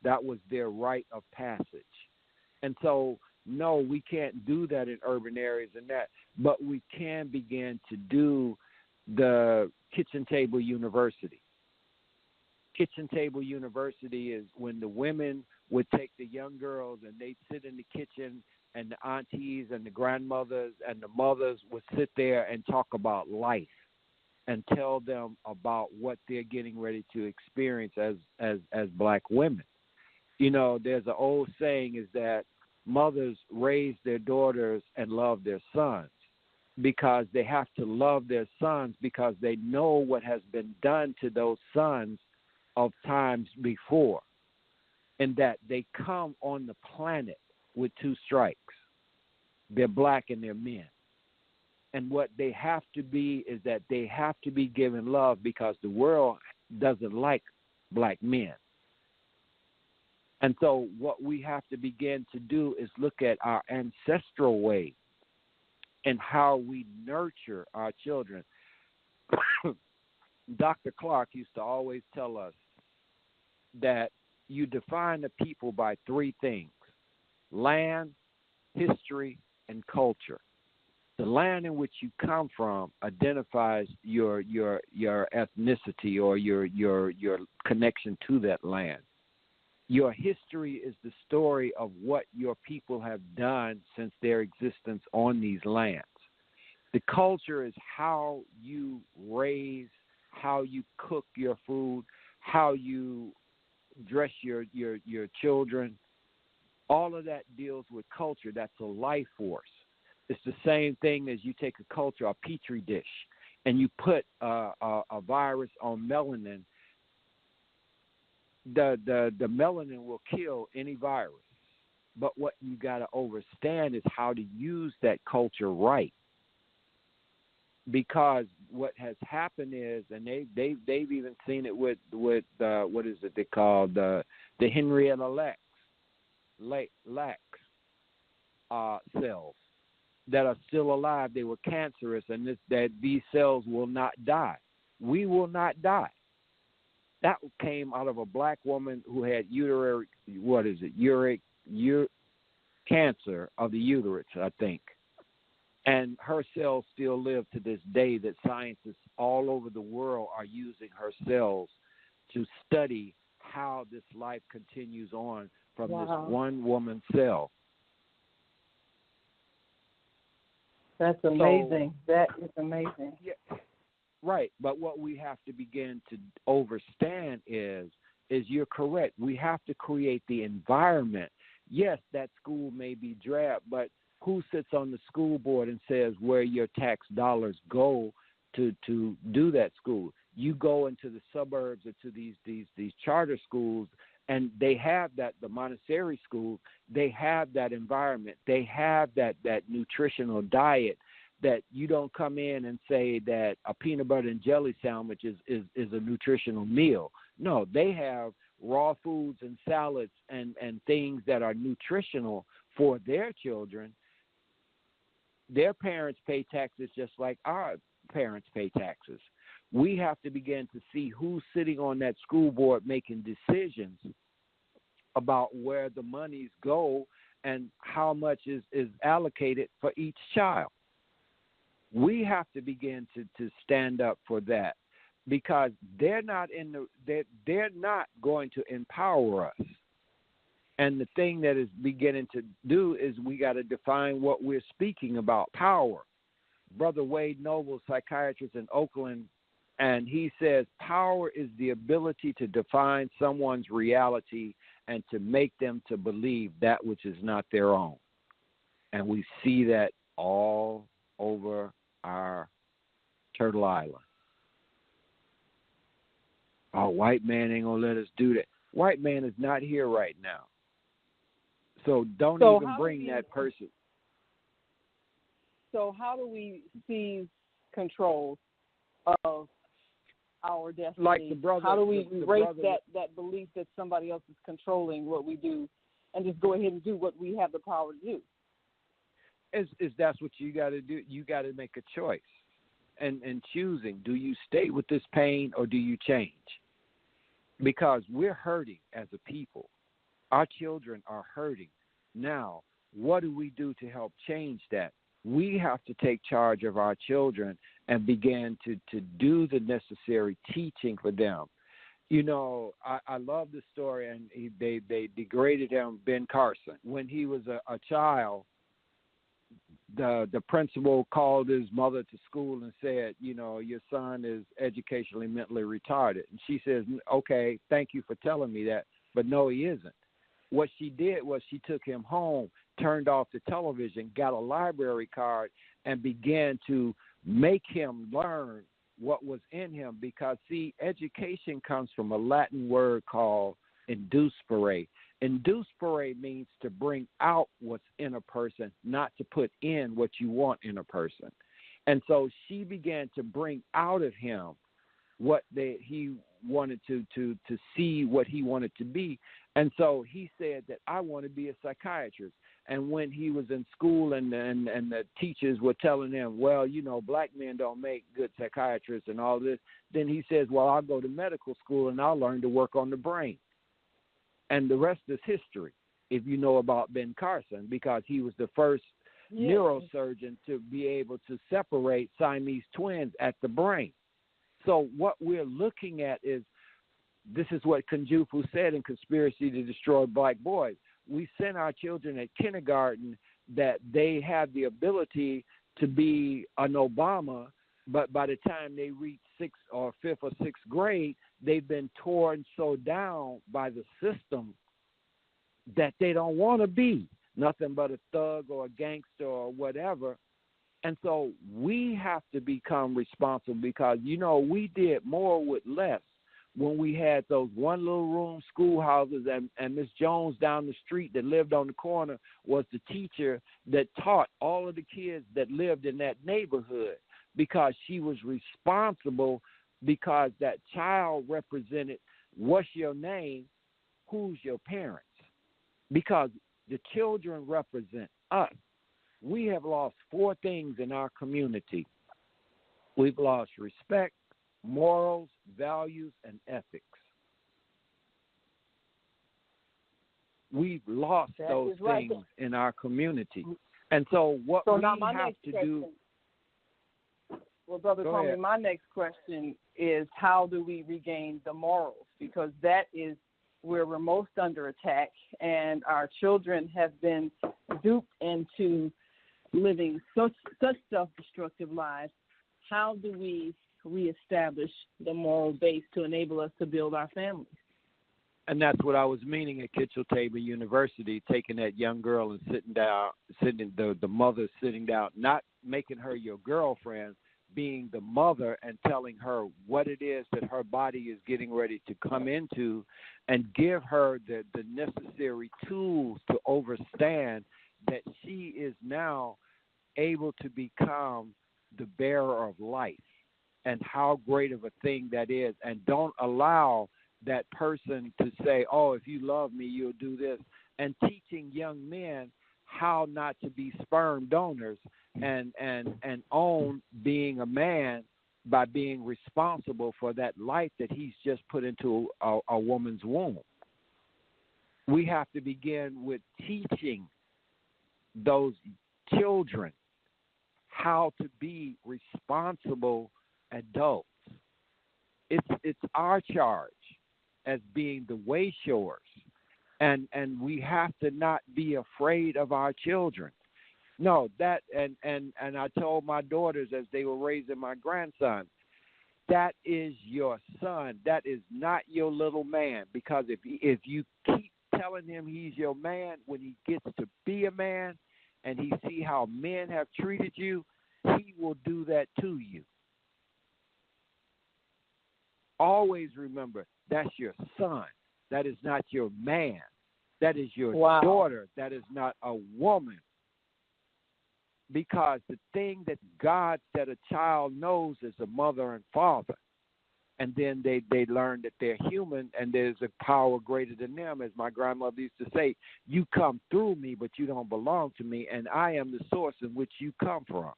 That was their rite of passage. And so, no, we can't do that in urban areas and that, but we can begin to do the Kitchen Table University. Kitchen Table University is when the women would take the young girls and they'd sit in the kitchen, and the aunties and the grandmothers and the mothers would sit there and talk about life and tell them about what they're getting ready to experience as black women. You know, there's an old saying is that mothers raise their daughters and love their sons, because they have to love their sons because they know what has been done to those sons of times before, and that they come on the planet with 2 strikes. They're black and they're men. And what they have to be is that they have to be given love because the world doesn't like black men. And so what we have to begin to do is look at our ancestral way and how we nurture our children. Dr. Clark used to always tell us that you define the people by 3 things: land, history, and culture. The land in which you come from identifies your ethnicity or your connection to that land. Your history is the story of what your people have done since their existence on these lands. The culture is how you raise, how you cook your food, how you dress your children. All of that deals with culture. That's a life force. It's the same thing as you take a culture, a petri dish, and you put a virus on melanin. The melanin will kill any virus. But what you got to understand is how to use that culture right. Because what has happened is, and they've even seen it with what is it they call the Henrietta Lacks cells that are still alive. They were cancerous, and that these cells will not die. We will not die. That came out of a black woman who had uric cancer of the uterus, I think. And her cells still live to this day, that scientists all over the world are using her cells to study how this life continues on from this one woman cell. That's amazing. That is amazing. Yeah. Right, but what we have to begin to understand is you're correct. We have to create the environment. Yes, that school may be drab, but who sits on the school board and says where your tax dollars go to do that school? You go into the suburbs or to these charter schools, and they have that, the Montessori schools, they have that environment. They have that nutritional diet that you don't come in and say that a peanut butter and jelly sandwich is a nutritional meal. No, they have raw foods and salads and things that are nutritional for their children. Their parents pay taxes just like our parents pay taxes. We have to begin to see who's sitting on that school board making decisions about where the monies go and how much is allocated for each child. We have to begin to stand up for that, because they're not going to empower us. And the thing that is beginning to do is we got to define what we're speaking about, power. Brother Wade Noble, psychiatrist in Oakland, and he says power is the ability to define someone's reality and to make them to believe that which is not their own. And we see that all over our Turtle Island. Oh, white man ain't going to let us do that. White man is not here right now. So don't even bring that person. So how do we seize control of our destiny? Like the brother. How do we erase brother, that belief that somebody else is controlling what we do and just go ahead and do what we have the power to do? Is that's what you got to do. You got to make a choice and choosing. Do you stay with this pain or do you change? Because we're hurting as a people. Our children are hurting. Now, what do we do to help change that? We have to take charge of our children and begin to do the necessary teaching for them. You know, I love the story, and they degraded him, Ben Carson. When he was a child, the principal called his mother to school and said, you know, your son is educationally, mentally retarded. And she says, okay, thank you for telling me that, but no, he isn't. What she did was she took him home, turned off the television, got a library card, and began to make him learn what was in him. Because, see, education comes from a Latin word called inducere. Inducere means to bring out what's in a person, not to put in what you want in a person. And so she began to bring out of him what he wanted to see, what he wanted to be. And so he said that I want to be a psychiatrist. And when he was in school and the teachers were telling him, well, you know, black men don't make good psychiatrists and all this, then he says, well, I'll go to medical school and I'll learn to work on the brain. And the rest is history, if you know about Ben Carson, because he was the first neurosurgeon to be able to separate Siamese twins at the brain. So what we're looking at is, this is what Kunjufu said in Conspiracy to Destroy Black Boys. We send our children at kindergarten that they have the ability to be an Obama, but by the time they reach 6th or 5th or 6th grade, they've been torn so down by the system that they don't want to be nothing but a thug or a gangster or whatever. And so we have to become responsible, because, you know, we did more with less when we had those one little room schoolhouses, and Miss Jones down the street that lived on the corner was the teacher that taught all of the kids that lived in that neighborhood, because she was responsible, because that child represented what's your name, who's your parents, because the children represent us. We have lost 4 things in our community. We've lost respect, morals, values, and ethics. We've lost those things in our community. And so what we have to do... Well, Brother Kwame, my next question is, how do we regain the morals? Because that is where we're most under attack, and our children have been duped into living such self-destructive lives. How do we reestablish the moral base to enable us to build our families. And that's what I was meaning at Kitchell Tabor University, taking that young girl and the mother sitting down, not making her your girlfriend, being the mother and telling her what it is that her body is getting ready to come into, and give her the necessary tools to understand that she is now able to become the bearer of life, and how great of a thing that is. And don't allow that person to say, oh, if you love me, you'll do this. And teaching young men how not to be sperm donors and own being a man by being responsible for that life that he's just put into a woman's womb. We have to begin with teaching those children how to be responsible adults. It's our charge as being the wayshowers, and we have to not be afraid of our children. No, that and I told my daughters as they were raising my grandson, that is your son. That is not your little man, because if you keep telling him he's your man, when he gets to be a man and he see how men have treated you, he will do that to you. Always remember, that's your son. That is not your man. That is your daughter. That is not a woman. Because the thing that God said a child knows is a mother and father. And then they learn that they're human and there's a power greater than them. As my grandmother used to say, you come through me, but you don't belong to me, and I am the source in which you come from.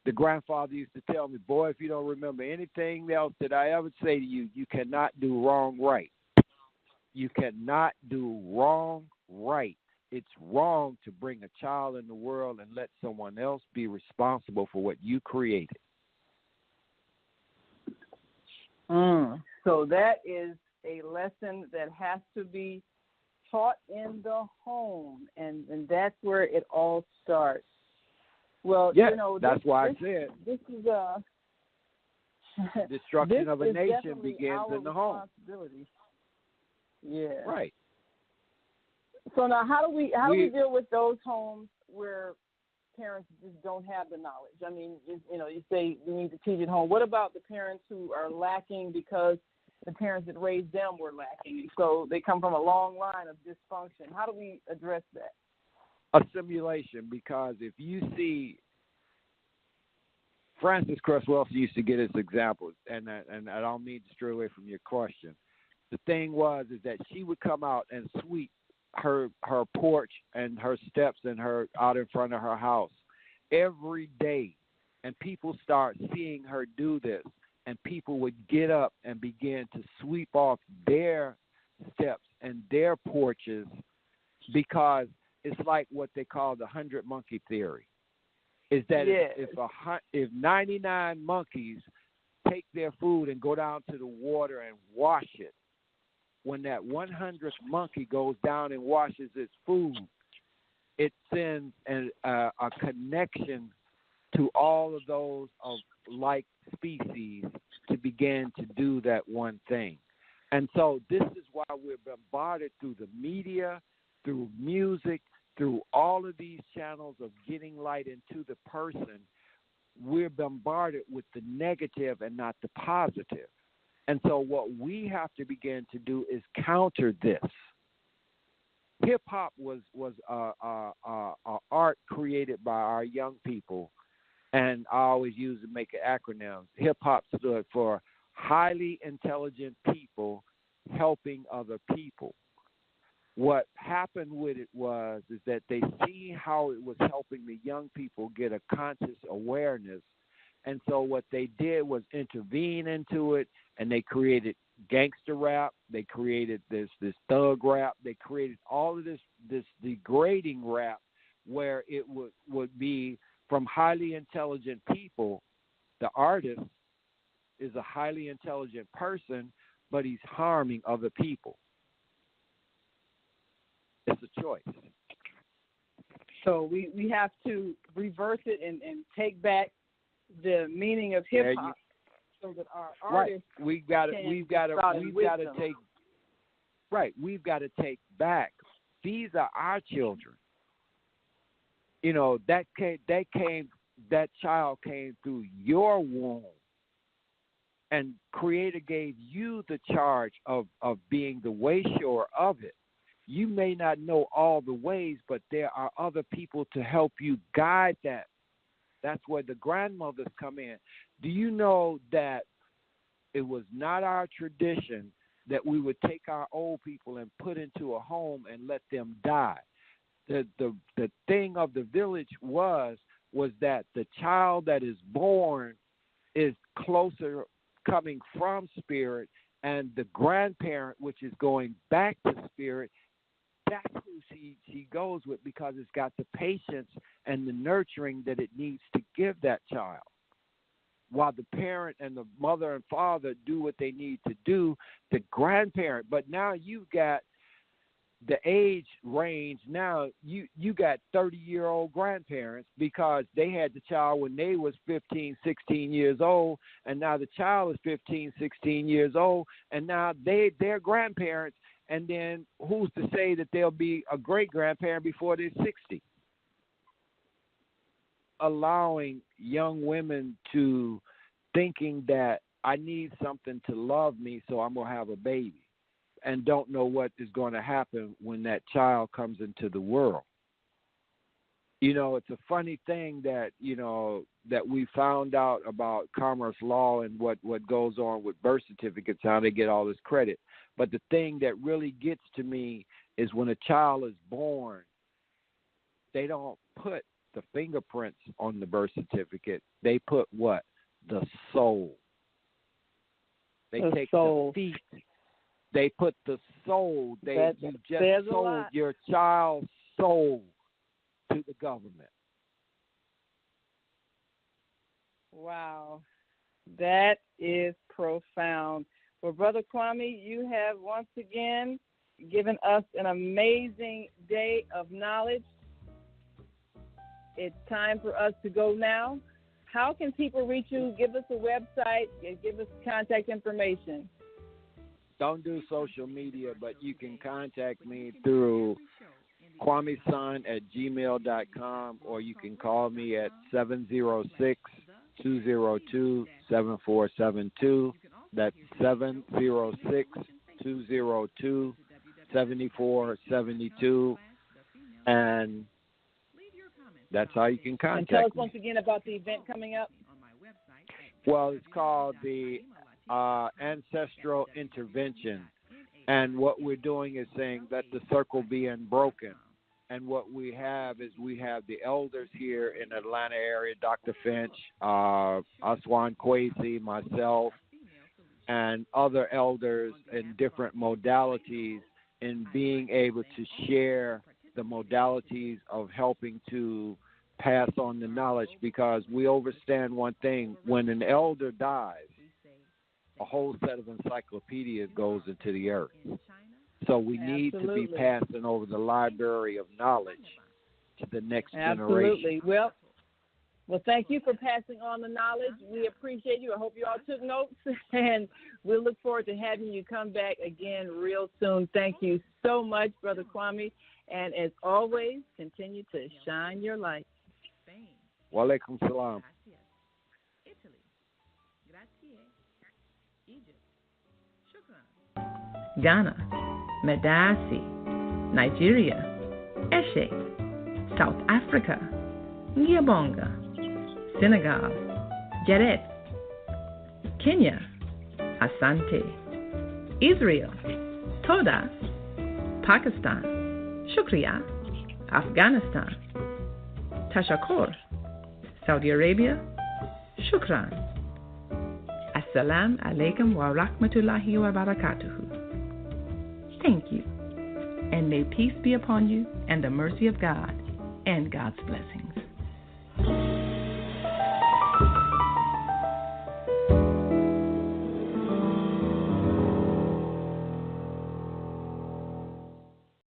The grandfather used to tell me, boy, if you don't remember anything else that I ever say to you, you cannot do wrong right. You cannot do wrong right. It's wrong to bring a child in the world and let someone else be responsible for what you created. So that is a lesson that has to be taught in the home, and that's where it all starts. Well, yeah, that's why I said this is destruction of a nation begins in the home. Yeah. Right. So now, how do we deal with those homes where parents just don't have the knowledge? I mean, you say we need to teach at home. What about the parents who are lacking because the parents that raised them were lacking, and so they come from a long line of dysfunction? How do we address that? Assimilation, because if you see, Francis Cress Wilson used to get his examples, and I don't mean to stray away from your question. The thing is that she would come out and sweep her porch and her steps and her out in front of her house every day, and people start seeing her do this, and people would get up and begin to sweep off their steps and their porches, because it's like what they call the 100 monkey theory. Is that if 99 monkeys take their food and go down to the water and wash it, when that 100th monkey goes down and washes its food, it sends a connection to all of those of like species to begin to do that one thing. And so this is why we're bombarded through the media, through music, through all of these channels of getting light into the person. We're bombarded with the negative and not the positive. And so what we have to begin to do is counter this. Hip-hop was art created by our young people, and I always use to make acronyms. Hip-hop stood for highly intelligent people helping other people. What happened with it is that they see how it was helping the young people get a conscious awareness. And so what they did was intervene into it, and they created gangster rap. They created this thug rap. They created all of this degrading rap, where it would be from highly intelligent people. The artist is a highly intelligent person, but he's harming other people. It's a choice. So we have to reverse it and take back the meaning of hip hop, so that our artists we've got to take we've got to take back. These are our children. You know, that child came through your womb, and Creator gave you the charge of being the way shower of it. You may not know all the ways, but there are other people to help you guide that. That's where the grandmothers come in. Do you know that it was not our tradition that we would take our old people and put into a home and let them die? The thing of the village was that the child that is born is closer coming from spirit, and the grandparent, which is going back to spirit, that's who she goes with, because it's got the patience and the nurturing that it needs to give that child. While the parent and the mother and father do what they need to do, the grandparent. But now you've got the age range. Now you got 30-year-old grandparents, because they had the child when they was 15, 16 years old, and now the child is 15, 16 years old, and now they're grandparents. And then who's to say that they'll be a great-grandparent before they're 60? Allowing young women to thinking that I need something to love me, so I'm going to have a baby, and don't know what is going to happen when that child comes into the world. You know, it's a funny thing that, you know, that we found out about commerce law and what goes on with birth certificates, how they get all this credit. But the thing that really gets to me is when a child is born, they don't put the fingerprints on the birth certificate. They put what? The soul. They take the feet. They put the soul. You just sold your child's soul to the government. Wow. That is profound. Well, Brother Kwame, you have once again given us an amazing day of knowledge. It's time for us to go now. How can people reach you? Give us a website, give us contact information. Don't do social media, but you can contact me through kwameson@gmail.com, or you can call me at 706-202-7472. That's 706-202-7472. And that's how you can contact me. And tell us once again about the event coming up. Well, it's called the Ancestral Intervention. And what we're doing is saying, let the circle be unbroken. And what we have is we have the elders here in Atlanta area, Dr. Finch, Aswan Kwesi, myself, and other elders in different modalities, in being able to share the modalities of helping to pass on the knowledge, because we understand one thing: when an elder dies, a whole set of encyclopedias goes into the earth. So we need to be passing over the library of knowledge to the next generation. Well, thank you for passing on the knowledge. We appreciate you. I hope you all took notes, and we'll look forward to having you come back again real soon. Thank you so much, Brother Kwame. And as always, continue to shine your light. Wa alaikum salam. Ghana, Medasi, Nigeria, Eshe, South Africa, Ngiyabonga, Senegal, Jeret, Kenya, Asante, Israel, Toda, Pakistan, Shukriya, Afghanistan, Tashakur, Saudi Arabia, Shukran. Assalamu alaikum wa rahmatullahi wa barakatuhu. Thank you, and may peace be upon you, and the mercy of God, and God's blessing.